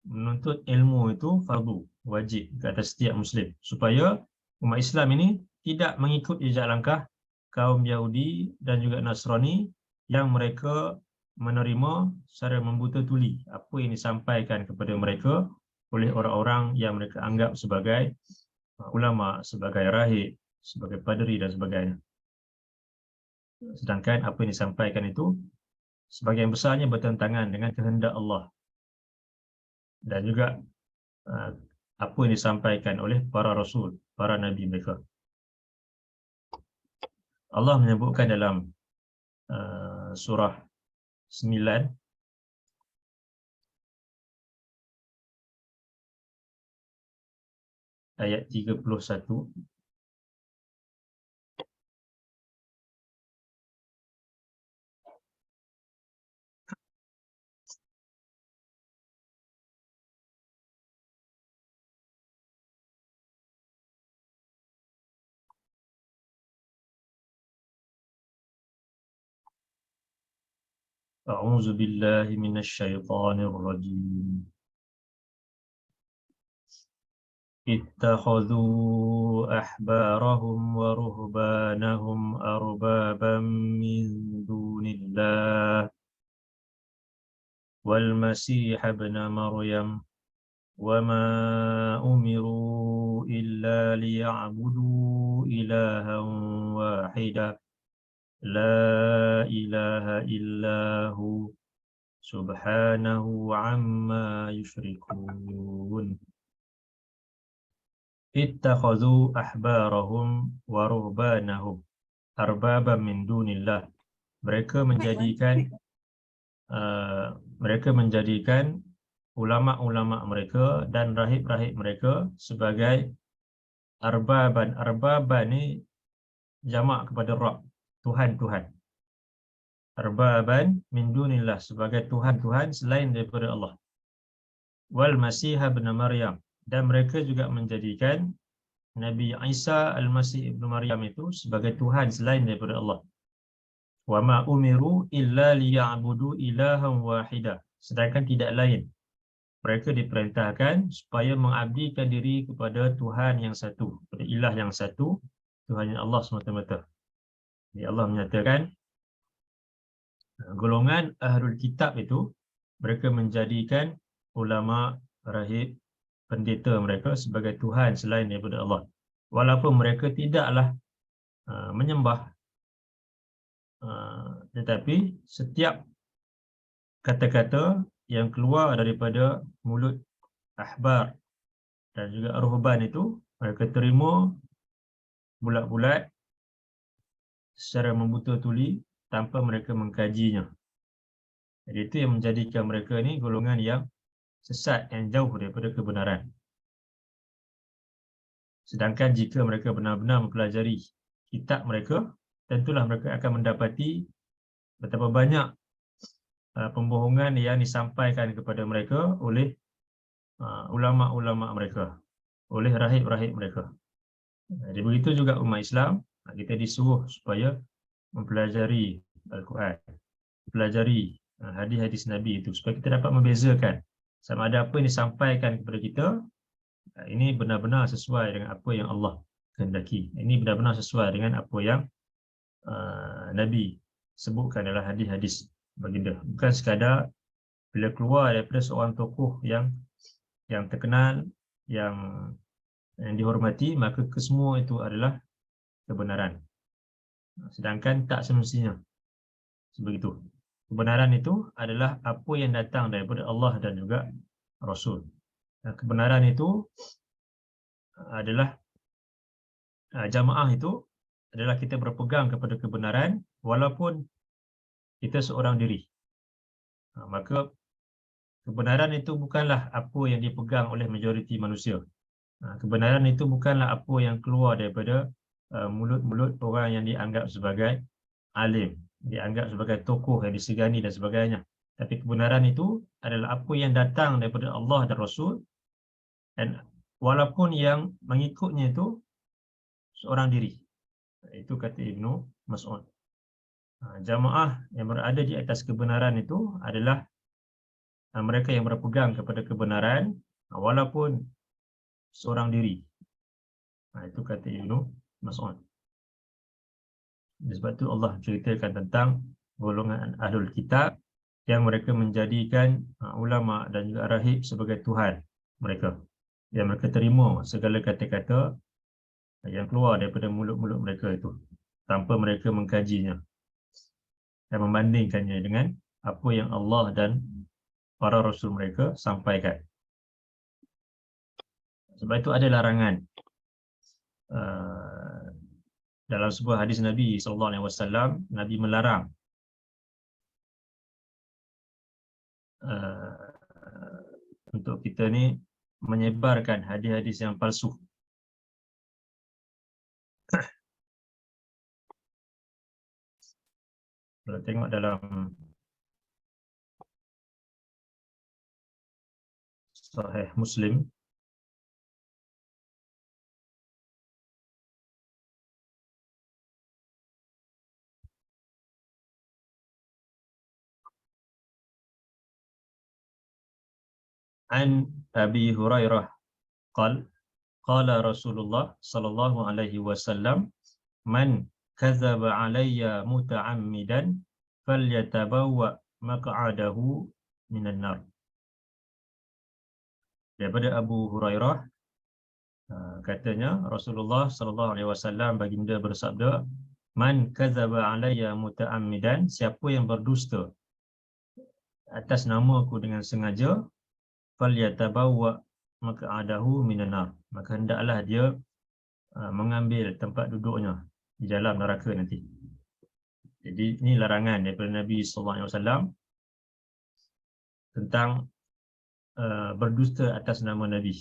Menuntut ilmu itu fardu, wajib ke atas setiap muslim, supaya umat Islam ini tidak mengikut jejak langkah kaum Yahudi dan juga Nasrani yang mereka menerima secara membuta tuli apa yang disampaikan kepada mereka oleh orang-orang yang mereka anggap sebagai ulama, sebagai rahib, sebagai padri dan sebagainya. Sedangkan apa yang disampaikan itu sebagian besarnya bertentangan dengan kehendak Allah dan juga apa yang disampaikan oleh para rasul, para nabi mereka. Allah menyebutkan dalam surah 9 ayat 31, A'udzu billahi minasy syaithanir rajim. Ittakhadhu ahbarahum wa ruhbanahum arbaban min dunillah wal masih ibn Maryam wa ma umiru illa liya'budu ilahan wahida la ilaha illahu subhanahu amma yushrikun. Ittakhadhu ahbarahum wa ruhbanahum arbaban min dunillah. Mereka menjadikan ulama-ulama mereka dan rahib-rahib mereka sebagai arbaban. Arbaban ni jamak kepada Rabb, Tuhan-Tuhan. Arbaban min dunillah, sebagai Tuhan-Tuhan selain daripada Allah. Wal Masih ibn Maryam, dan mereka juga menjadikan Nabi Isa Al-Masih ibn Maryam itu sebagai Tuhan selain daripada Allah. Wa ma umiru illa liya'budu ilahan wahida, sedangkan tidak lain mereka diperintahkan supaya mengabdikan diri kepada Tuhan yang satu, kepada ilah yang satu, Tuhan yang Allah semata-mata. Jadi Allah menyatakan golongan Ahlul Kitab itu mereka menjadikan ulama, rahib, pendeta mereka sebagai Tuhan selain daripada Allah. Walaupun mereka tidaklah menyembah, tetapi setiap kata-kata yang keluar daripada mulut ahbar dan juga ruhban itu mereka terima bulat-bulat secara membuta tuli tanpa mereka mengkajinya. Jadi itu yang menjadikan mereka ni golongan yang sesat, yang jauh daripada kebenaran. Sedangkan jika mereka benar-benar mempelajari kitab mereka, tentulah mereka akan mendapati betapa banyak pembohongan yang disampaikan kepada mereka oleh ulama-ulama mereka, oleh rahib-rahib mereka. Jadi begitu juga umat Islam, kita disuruh supaya mempelajari Al-Quran, mempelajari hadis-hadis Nabi itu, supaya kita dapat membezakan sama ada apa yang disampaikan kepada kita ini benar-benar sesuai dengan apa yang Allah kehendaki, ini benar-benar sesuai dengan apa yang Nabi sebutkan dalam hadis-hadis baginda. Bukan sekadar bila keluar daripada seorang tokoh yang terkenal, yang dihormati, maka kesemua itu adalah kebenaran. Sedangkan tak semestinya sebegitu. Kebenaran itu adalah apa yang datang daripada Allah dan juga Rasul. Kebenaran itu adalah jamaah itu adalah kita berpegang kepada kebenaran walaupun kita seorang diri. Maka kebenaran itu bukanlah apa yang dipegang oleh majoriti manusia. Kebenaran itu bukanlah apa yang keluar daripada mulut-mulut orang yang dianggap sebagai alim, dianggap sebagai tokoh yang disegani dan sebagainya. Tapi kebenaran itu adalah apa yang datang daripada Allah dan Rasul, dan walaupun yang mengikutnya itu seorang diri. Itu kata Ibnu Mas'ud. Jamaah yang berada di atas kebenaran itu adalah mereka yang berpegang kepada kebenaran walaupun seorang diri. Itu kata Ibnu Mas'ud. Sebab itu Allah ceritakan tentang golongan Ahlul Kitab yang mereka menjadikan ulama dan juga rahib sebagai Tuhan mereka. Yang mereka terima segala kata-kata yang keluar daripada mulut-mulut mereka itu tanpa mereka mengkajinya dan membandingkannya dengan apa yang Allah dan para rasul mereka sampaikan. Sebab itu ada larangan dalam sebuah hadis Nabi SAW, Nabi melarang untuk kita ni menyebarkan hadis-hadis yang palsu. Kalau tengok dalam Sahih Muslim, an Abi Hurairah qala Rasulullah sallallahu alaihi wasallam, man kadzaba alayya muta'ammidan falyatabawwa maq'adahu minan nar. Daripada Abu Hurairah katanya Rasulullah sallallahu alaihi wasallam baginda bersabda, man kadzaba alayya muta'ammidan, siapa yang berdusta atas namaku dengan sengaja, falyatabawwa maq'adahu minan nar, maka hendaklah dia mengambil tempat duduknya di dalam neraka nanti. Jadi ini larangan daripada Nabi sallallahu alaihi wasallam tentang berdusta atas nama Nabi.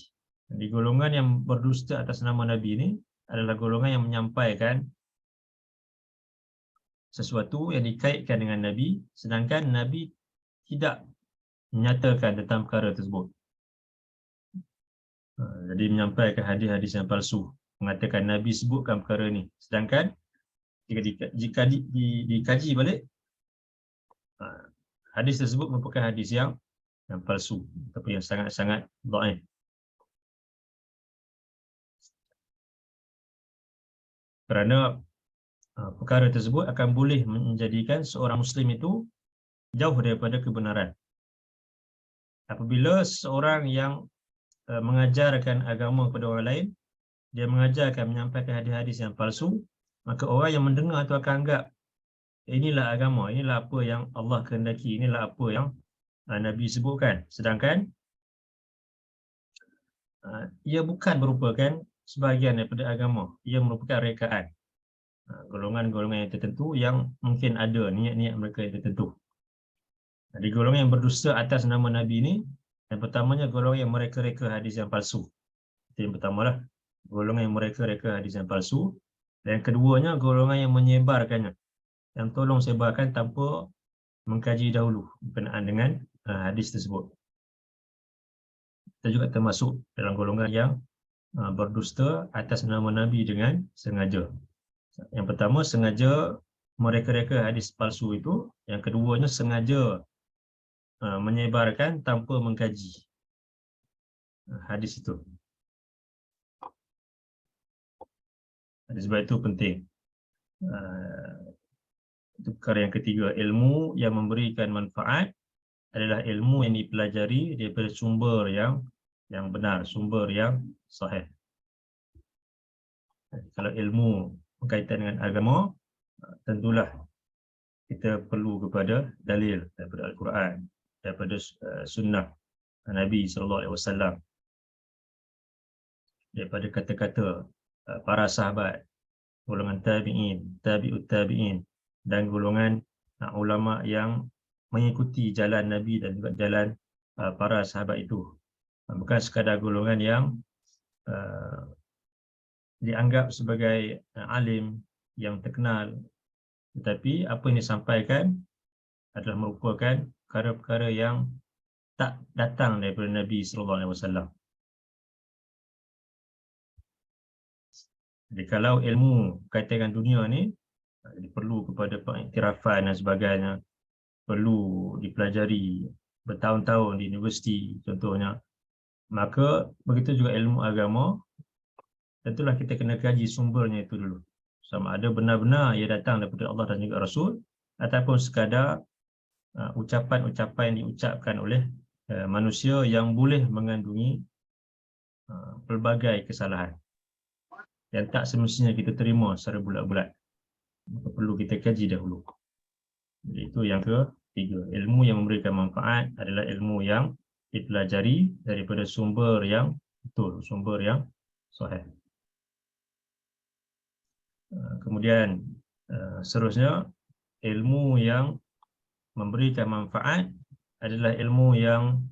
Di golongan yang berdusta atas nama Nabi ini adalah golongan yang menyampaikan sesuatu yang dikaitkan dengan Nabi, sedangkan Nabi tidak menyatakan tentang perkara tersebut. Jadi menyampaikan hadis-hadis yang palsu, mengatakan Nabi sebutkan perkara ini, sedangkan jika dikaji balik, hadis tersebut merupakan hadis yang palsu ataupun yang sangat-sangat dhaif. Kerana perkara tersebut akan boleh menjadikan seorang Muslim itu jauh daripada kebenaran. Apabila seorang yang mengajarkan agama kepada orang lain, dia mengajarkan, menyampaikan hadis-hadis yang palsu, maka orang yang mendengar itu akan anggap inilah agama, inilah apa yang Allah kehendaki, inilah apa yang Nabi sebutkan. Sedangkan ia bukan merupakan sebahagian daripada agama, ia merupakan rekaan golongan-golongan yang tertentu yang mungkin ada niat-niat mereka yang tertentu. Di golongan yang berdusta atas nama Nabi ini, yang pertamanya golongan yang mereka-reka hadis yang palsu. Itu yang pertamalah, golongan yang mereka-reka hadis yang palsu. Dan keduanya golongan yang menyebarkannya, yang tolong sebarkan tanpa mengkaji dahulu berkenaan dengan hadis tersebut. Kita juga termasuk dalam golongan yang berdusta atas nama Nabi dengan sengaja. Yang pertama, sengaja mereka-reka hadis palsu itu. Yang keduanya, sengaja menyebarkan tanpa mengkaji hadis itu. Sebab itu penting. Itu perkara yang ketiga. Ilmu yang memberikan manfaat adalah ilmu yang dipelajari daripada sumber yang benar, sumber yang sahih. Kalau ilmu berkaitan dengan agama, tentulah kita perlu kepada dalil daripada Al-Quran, daripada sunnah Nabi SAW, daripada kata-kata para sahabat, golongan tabi'in, tabi'ut tabi'in, dan golongan ulama yang mengikuti jalan Nabi dan juga jalan para sahabat itu. Bukan sekadar golongan yang dianggap sebagai alim yang terkenal, tetapi apa yang disampaikan adalah merupakan perkara-perkara yang tak datang daripada Nabi SAW. Jadi kalau ilmu kaitan dengan dunia ni perlu kepada pengiktirafan dan sebagainya, perlu dipelajari bertahun-tahun di universiti contohnya, maka begitu juga ilmu agama, tentulah kita kena kaji sumbernya itu dulu, sama ada benar-benar ia datang daripada Allah dan juga Rasul, ataupun sekadar ucapan-ucapan yang diucapkan oleh manusia yang boleh mengandungi pelbagai kesalahan yang tak semestinya kita terima secara bulat-bulat. Maka perlu kita kaji dahulu. Jadi itu yang ketiga. Ilmu yang memberikan manfaat adalah ilmu yang dipelajari daripada sumber yang betul, sumber yang sahih. Kemudian seterusnya, ilmu yang memberikan manfaat adalah ilmu yang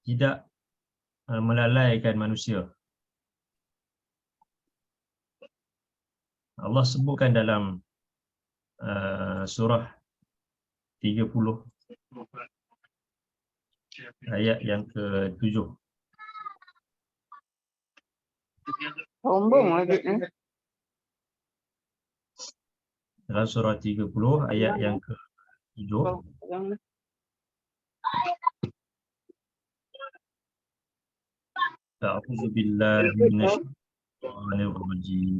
tidak melalaikan manusia. Allah sebutkan dalam surah 30 ayat yang ke-7. Sombong lagi ni. Dalam surah 30 ayat yang ke-7. A'udzu billahi minasyaitonir rajim.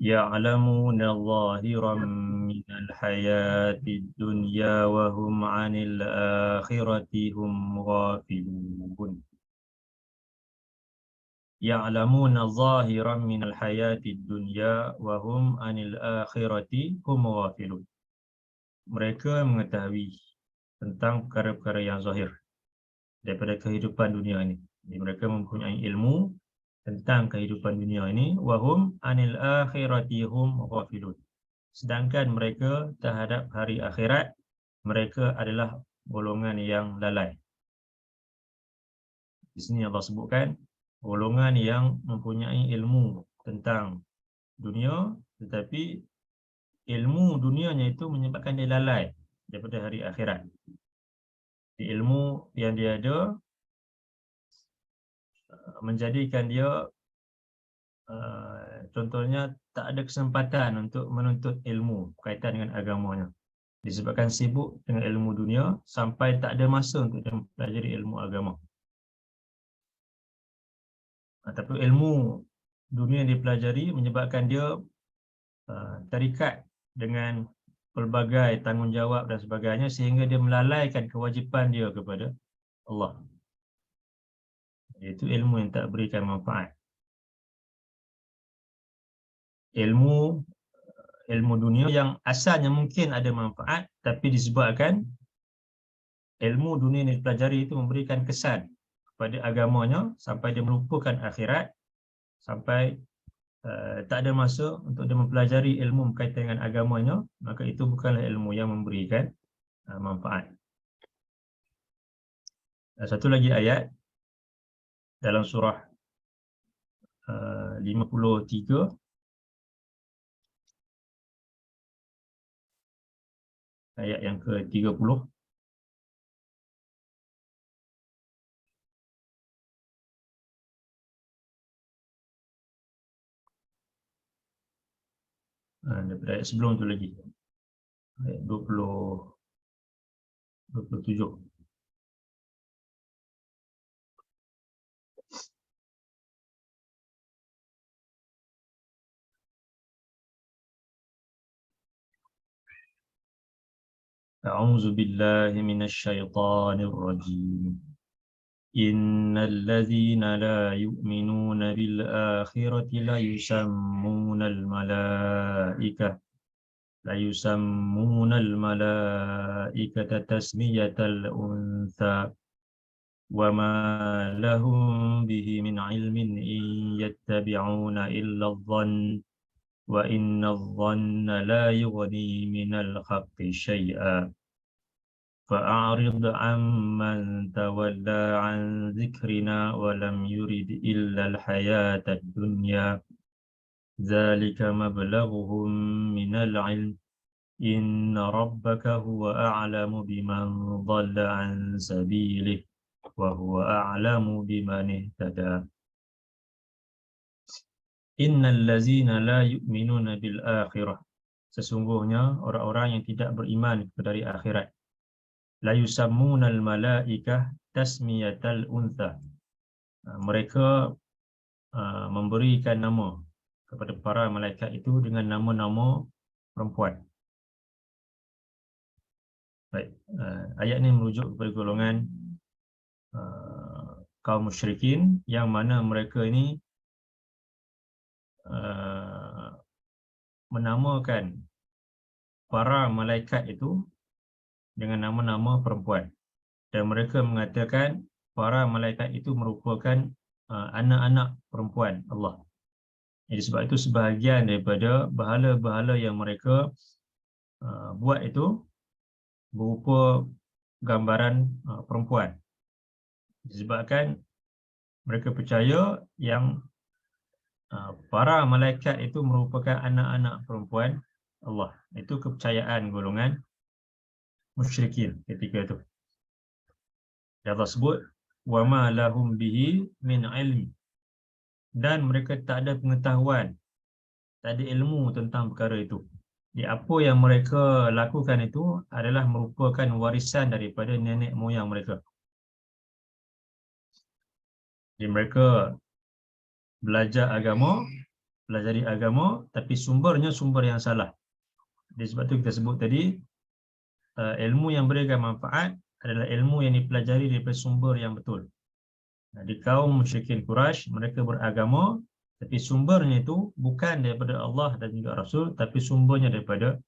Ya'lamuna zahiran minal hayatid dunya wa hum 'anil akhirati hum ghafilun. Ya'lamuna zahiran minal hayatid dunya wa hum 'anil akhirati hum ghafilun. Mereka mengetahui tentang perkara-perkara yang zahir daripada kehidupan dunia ini. Jadi mereka mempunyai ilmu tentang kehidupan dunia ini, wahum anil akhirati hum ghafilun. Sedangkan mereka terhadap hari akhirat, mereka adalah golongan yang lalai. Di sini Allah sebutkan golongan yang mempunyai ilmu tentang dunia, tetapi ilmu dunianya itu menyebabkan dia lalai daripada hari akhirat. Di ilmu yang dia ada menjadikan dia contohnya tak ada kesempatan untuk menuntut ilmu berkaitan dengan agamanya, disebabkan sibuk dengan ilmu dunia sampai tak ada masa untuk dia mempelajari ilmu agama. Tapi ilmu dunia yang dipelajari menyebabkan dia terikat dengan pelbagai tanggungjawab dan sebagainya, sehingga dia melalaikan kewajipan dia kepada Allah. Itu ilmu yang tak berikan manfaat. Ilmu dunia yang asalnya mungkin ada manfaat, tapi disebabkan ilmu dunia yang dipelajari itu memberikan kesan kepada agamanya sampai dia melupakan akhirat, sampai tak ada masa untuk dia mempelajari ilmu berkaitan dengan agamanya, maka itu bukanlah ilmu yang memberikan manfaat. Satu lagi ayat dalam surah 53 ayat yang ke-30. Daripada ayat sebelum tu lagi, ayat 27. A'udzu billahi minasyaitonir rajim. Innal ladzina la yu'minuna bil akhirati la yusammunal malaikata tasmiyatal untha wa ma lahum bihi min ilmin in yattabi'una illa adh-dhann wa inna adh-dhanna la yughni minal haqqi syai'a فأعرض عمن تولى عن ذكرنا ولم يرد إلا الحياة الدنيا ذلك مبلغهم من العلم Inna rabbaka huwa a'lamu biman dhalla an sabilih wa huwa a'lamu biman ihtada. Innal ladzina la yu'minuna bil akhirah. Sesungguhnya orang-orang yang tidak beriman kepada hari akhirat. La yusammunal malaikah tasmiyatal untha. Mereka memberikan nama kepada para malaikat itu dengan nama-nama perempuan. Baik, ayat ini merujuk kepada golongan kaum musyrikin yang mana mereka ini menamakan para malaikat itu dengan nama-nama perempuan, dan mereka mengatakan para malaikat itu merupakan anak-anak perempuan Allah. Jadi sebab itu sebahagian daripada bahala-bahala yang mereka buat itu berupa gambaran perempuan, disebabkan mereka percaya yang para malaikat itu merupakan anak-anak perempuan Allah. Itu kepercayaan golongan musyrikin ketika itu. Allah sebut wama lahum bihi min ilmi, dan mereka tak ada pengetahuan, tak ada ilmu tentang perkara itu. Jadi apa yang mereka lakukan itu adalah merupakan warisan daripada nenek moyang mereka. Jadi mereka pelajari agama, tapi sumbernya sumber yang salah. Jadi sebab itu kita sebut tadi, ilmu yang berikan manfaat adalah ilmu yang dipelajari daripada sumber yang betul. Di kaum musyrikin Quraisy, mereka beragama, tapi sumbernya itu bukan daripada Allah dan juga Rasul, tapi sumbernya daripada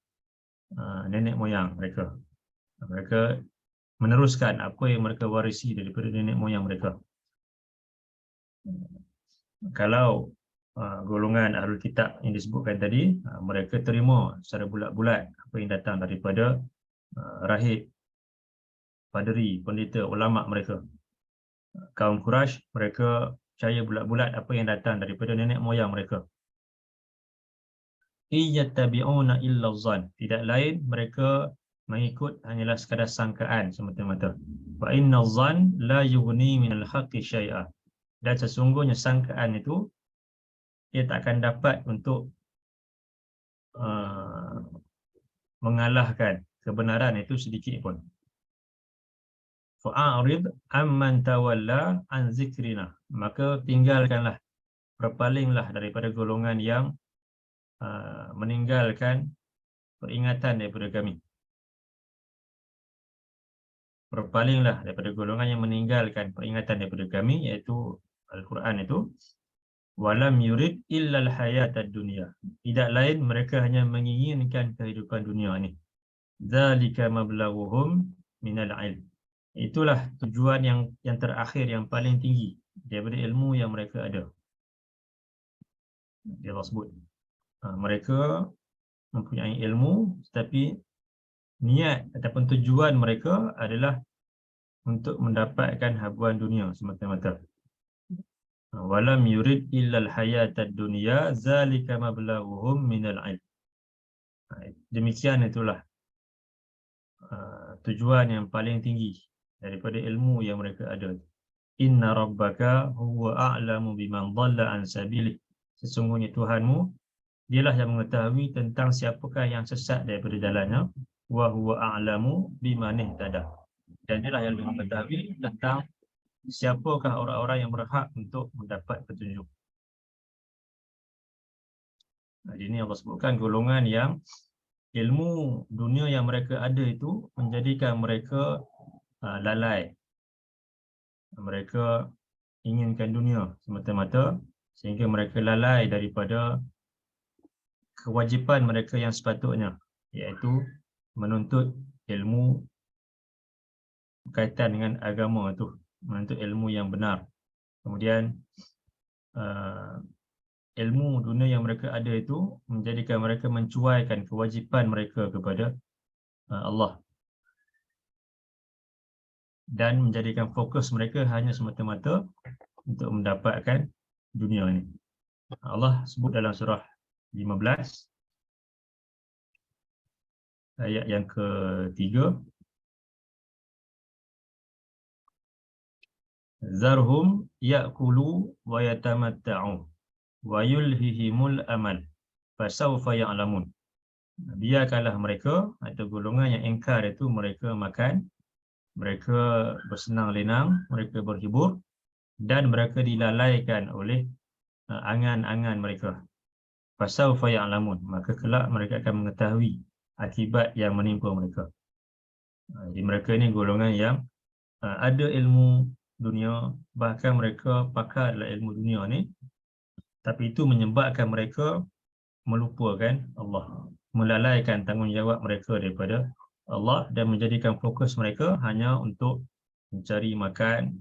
nenek moyang mereka. Mereka meneruskan apa yang mereka warisi daripada nenek moyang mereka. Kalau golongan Ahlul Kitab yang disebutkan tadi, mereka terima secara bulat-bulat apa yang datang daripada rahib, paderi, pendeta, ulama mereka. Kaum Quraisy, mereka percaya bulat-bulat apa yang datang daripada nenek moyang mereka. Iyattabi'una illa zan. Tidak lain mereka mengikut hanyalah sekadar sangkaan semata-mata. Wa inna zan la yughni minal haqqi syai'a. Dan sesungguhnya sangkaan itu ia tak akan dapat untuk mengalahkan kebenaran itu sedikit pun. Fa'arid amman tawalla an zikrina. Maka tinggalkanlah, berpalinglah daripada golongan yang meninggalkan peringatan daripada kami. Berpalinglah daripada golongan yang meninggalkan peringatan daripada kami, iaitu Al-Quran itu. Walam yurid illal hayatad dunia. Tidak lain mereka hanya menginginkan kehidupan dunia ini. Dzalika mablaghuhum minal ilm. Itulah tujuan yang terakhir, yang paling tinggi daripada ilmu yang mereka ada. Dia Allah sebut mereka mempunyai ilmu, tetapi niat ataupun tujuan mereka adalah untuk mendapatkan habuan dunia semata-mata. Walam yurid illal hayatad dunya zalika mablaghuhum minal ilm. Demikian itulah tujuan yang paling tinggi daripada ilmu yang mereka ada. Inna rabbaka huwa a'lamu biman dhalla an sabilih. Sesungguhnya Tuhanmu, dialah yang mengetahui tentang siapakah yang sesat daripada jalannya. Wa huwa a'lamu biman ihtada. Dan dialah yang mengetahui tentang siapakah orang-orang yang berhak untuk mendapat petunjuk. Di ini Allah sebutkan golongan yang ilmu dunia yang mereka ada itu menjadikan mereka lalai. Mereka inginkan dunia semata-mata sehingga mereka lalai daripada kewajipan mereka yang sepatutnya, iaitu menuntut ilmu berkaitan dengan agama itu, menuntut ilmu yang benar. Kemudian ilmu dunia yang mereka ada itu menjadikan mereka mencuaikan kewajipan mereka kepada Allah dan menjadikan fokus mereka hanya semata-mata untuk mendapatkan dunia ini. Allah sebut dalam surah 15, ayat yang ketiga, zarhum ya'kulu wa yatamatta'u wa yulhihimul amal fasawfa ya'lamun. Biarkanlah mereka atau golongan yang ingkar itu mereka makan, mereka bersenang lenang, mereka berhibur dan mereka dilalaikan oleh angan-angan mereka. Fasawfa ya'lamun, maka kelak mereka akan mengetahui akibat yang menimpa mereka. Jadi mereka ini golongan yang ada ilmu dunia, bahkan mereka pakar dalam ilmu dunia ni, tapi itu menyebabkan mereka melupakan Allah, melalaikan tanggungjawab mereka daripada Allah dan menjadikan fokus mereka hanya untuk mencari makan,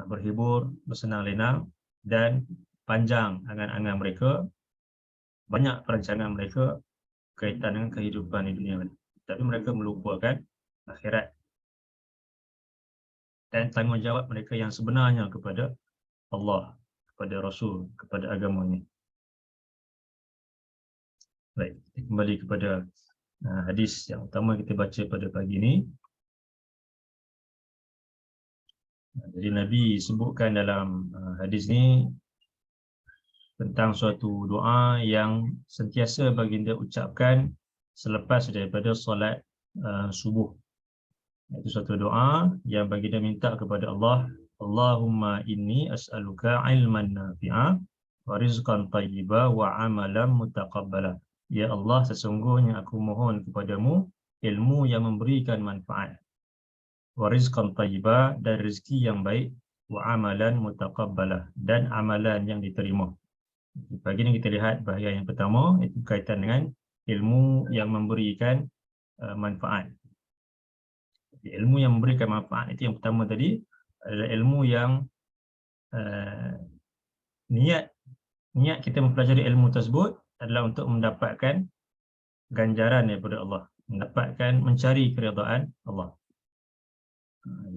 berhibur, bersenang lenang dan panjang angan-angan mereka, banyak perancangan mereka kaitan dengan kehidupan di dunia ini. Tapi mereka melupakan akhirat dan tanggungjawab mereka yang sebenarnya kepada Allah, kepada Rasul, kepada agamanya. Baik, kembali kepada hadis yang utama kita baca pada pagi ini. Jadi Nabi sebutkan dalam hadis ini tentang suatu doa yang sentiasa baginda ucapkan selepas daripada solat subuh. Itu suatu doa yang baginda minta kepada Allah, Allahumma inni as'aluka ilman nafi'a wa rizqan tayyiba wa amalan mutaqabbala. Ya Allah, sesungguhnya aku mohon kepadamu ilmu yang memberikan manfaat, wa rizqan tayyiba, dan rezeki yang baik, wa amalan mutaqabbala, dan amalan yang diterima. Pagi ini kita lihat bahagian yang pertama, itu kaitan dengan ilmu yang memberikan manfaat. Ilmu yang memberikan manfaat itu yang pertama tadi adalah ilmu yang niat kita mempelajari ilmu tersebut adalah untuk mendapatkan ganjaran daripada Allah, mencari keridaan Allah.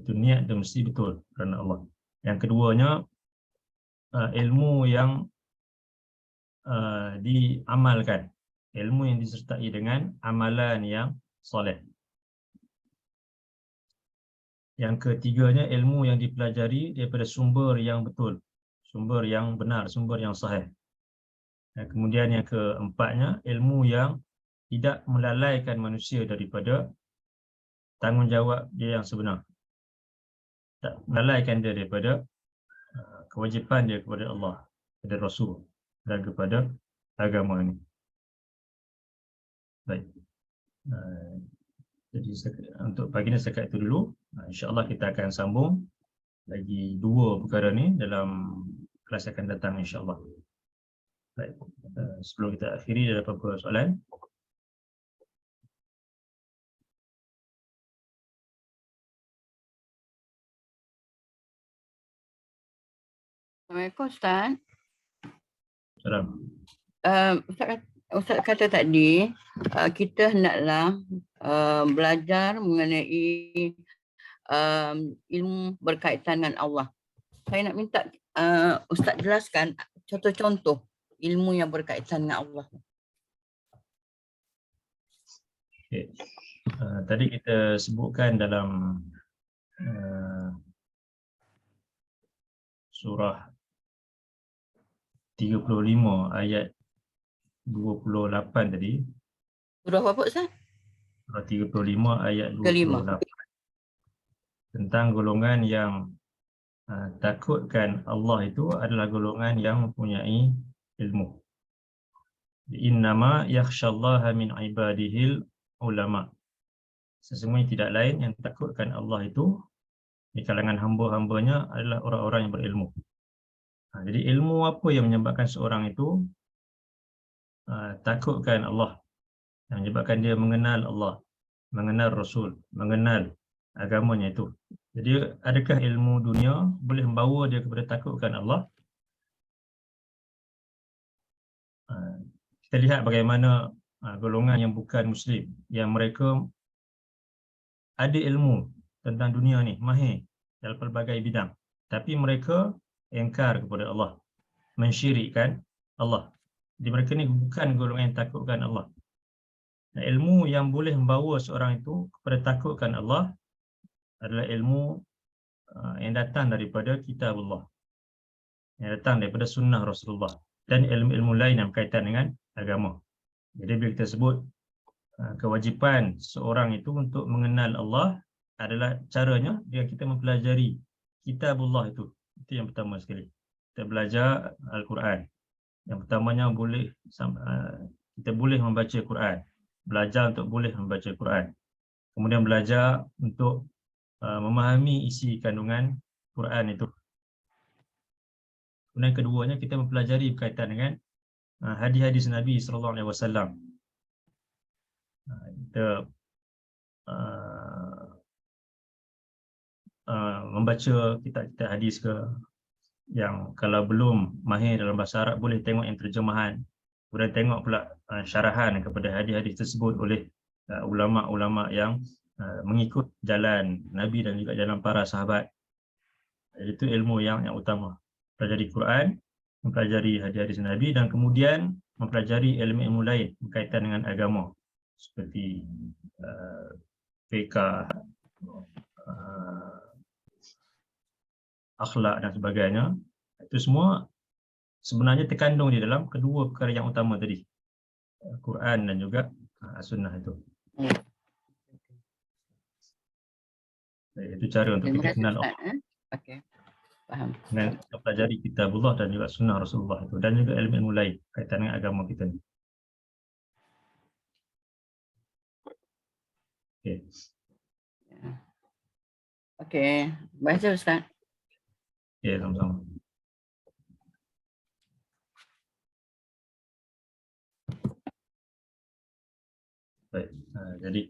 Itu niat itu mesti betul kerana Allah. Yang keduanya, ilmu yang diamalkan, ilmu yang disertai dengan amalan yang soleh. Yang ketiganya, ilmu yang dipelajari daripada sumber yang betul, sumber yang benar, sumber yang sahih. Dan kemudian yang keempatnya, ilmu yang tidak melalaikan manusia daripada tanggungjawab dia yang sebenar, tak melalaikan dia daripada kewajipan dia kepada Allah, kepada Rasul dan kepada agama ini. Baik. Jadi untuk pagi ini setakat itu dulu. InsyaAllah kita akan sambung lagi dua perkara ni dalam kelas akan datang insyaAllah. Baik. Sebelum kita akhiri, ada apa-apa soalan? Assalamualaikum Ustaz. Salam. Ustaz kata tadi kita hendaklah belajar mengenai ilmu berkaitan dengan Allah. Saya nak minta Ustaz jelaskan contoh-contoh ilmu yang berkaitan dengan Allah. Okay. Tadi kita sebutkan dalam surah 35 ayat 28 tadi. Surah apa Ustaz? Surah 35 ayat 28. Tentang golongan yang takutkan Allah itu adalah golongan yang mempunyai ilmu. Innama yakhshallaha min ibadihil ulama. Sesungguhnya tidak lain yang takutkan Allah itu di kalangan hamba-hambanya adalah orang-orang yang berilmu. Jadi ilmu apa yang menyebabkan seorang itu takutkan Allah, yang menyebabkan dia mengenal Allah, mengenal Rasul, mengenal agamanya itu. Jadi adakah ilmu dunia boleh membawa dia kepada takutkan Allah? Kita lihat bagaimana golongan yang bukan Muslim, yang mereka ada ilmu tentang dunia ni, mahir dalam pelbagai bidang, tapi mereka ingkar kepada Allah, mensyirikkan Allah. Jadi mereka ni bukan golongan yang takutkan Allah. Ilmu yang boleh membawa seorang itu kepada takutkan Allah adalah ilmu yang datang daripada kitab Allah, yang datang daripada sunnah Rasulullah, dan ilmu-ilmu lain yang berkaitan dengan agama. Jadi bila kita sebut kewajipan seorang itu untuk mengenal Allah adalah caranya dengan kita mempelajari kitabullah itu. Itu yang pertama sekali. Kita belajar Al-Quran. Yang pertamanya kita boleh membaca Quran. Belajar untuk boleh membaca Quran. Kemudian belajar untuk memahami isi kandungan Quran itu. Kemudian keduanya kita mempelajari berkaitan dengan hadis-hadis Nabi SAW. Kita membaca kitab-kitab hadis ke, yang kalau belum mahir dalam bahasa Arab boleh tengok yang terjemahan, kemudian tengok pula syarahan kepada hadis-hadis tersebut oleh ulama-ulama yang mengikut jalan Nabi dan juga jalan para sahabat. Itu ilmu yang utama. Mempelajari Quran, mempelajari hadis-hadis Nabi, dan kemudian mempelajari ilmu-ilmu lain berkaitan dengan agama seperti fiqh, akhlak dan sebagainya. Itu semua sebenarnya terkandung di dalam kedua perkara yang utama tadi, Quran dan juga sunnah itu. Itu cara untuk kita kenal Allah. Okey, faham. Dan kita pelajari kitabullah dan juga sunnah Rasulullah itu, dan juga ilmu-ilmu lain kaitan dengan agama kita ni. Okey. Okey, baca Ustaz. Ya, sama-sama. Baik, jadi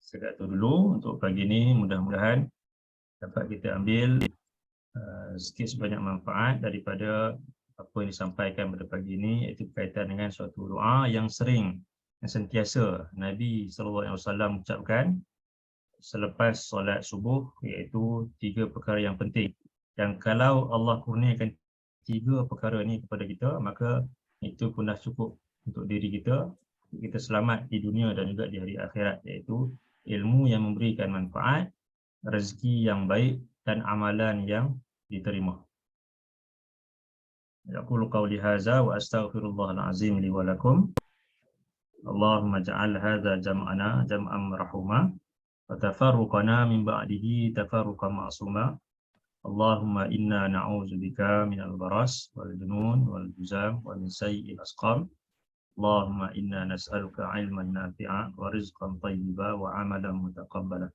sekat itu dulu untuk pagi ini. Mudah-mudahan dapat kita ambil sikit sebanyak manfaat daripada apa yang disampaikan pada pagi ini, iaitu berkaitan dengan suatu doa yang sentiasa Nabi SAW ucapkan selepas solat subuh, iaitu 3 perkara yang penting. Dan kalau Allah kurniakan 3 perkara ini kepada kita, maka itu pun dah cukup untuk diri kita selamat di dunia dan juga di hari akhirat, iaitu ilmu yang memberikan manfaat, rezeki yang baik, dan amalan yang diterima. Aqulu qawli hadza wa astaghfirullahal azim li wa lakum. Allahumma ja'al hadza jam'ana jam'an marhuma wa tafarruqana min ba'dihi tafarruqan ma'suma. Allahumma inna na'udzubika minal baras wal junun wal juzam wa min sayyi'il asqam. Allahumma inna nas'aluka 'ilman nafi'a wa rizqan thayyiba wa 'amalan mutaqabbala.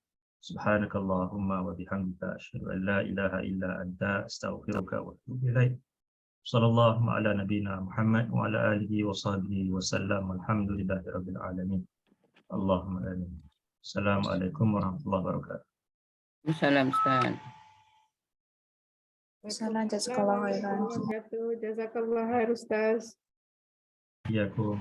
Subhanakallahumma wa bihamdika asyhadu an la ilaha illa anta astaghfiruka wa atubu ilaik. Sallallahu ala nabiyyina Muhammad wa ala alihi wa sahbihi wa sallam. Alhamdulillahi rabbil alamin. Allahumma amin. Assalamualaikum warahmatullahi wabarakatuh. Salam Ustaz. Salam, jazakallah khairan. Jazakallah khair Ustaz. Iyakum.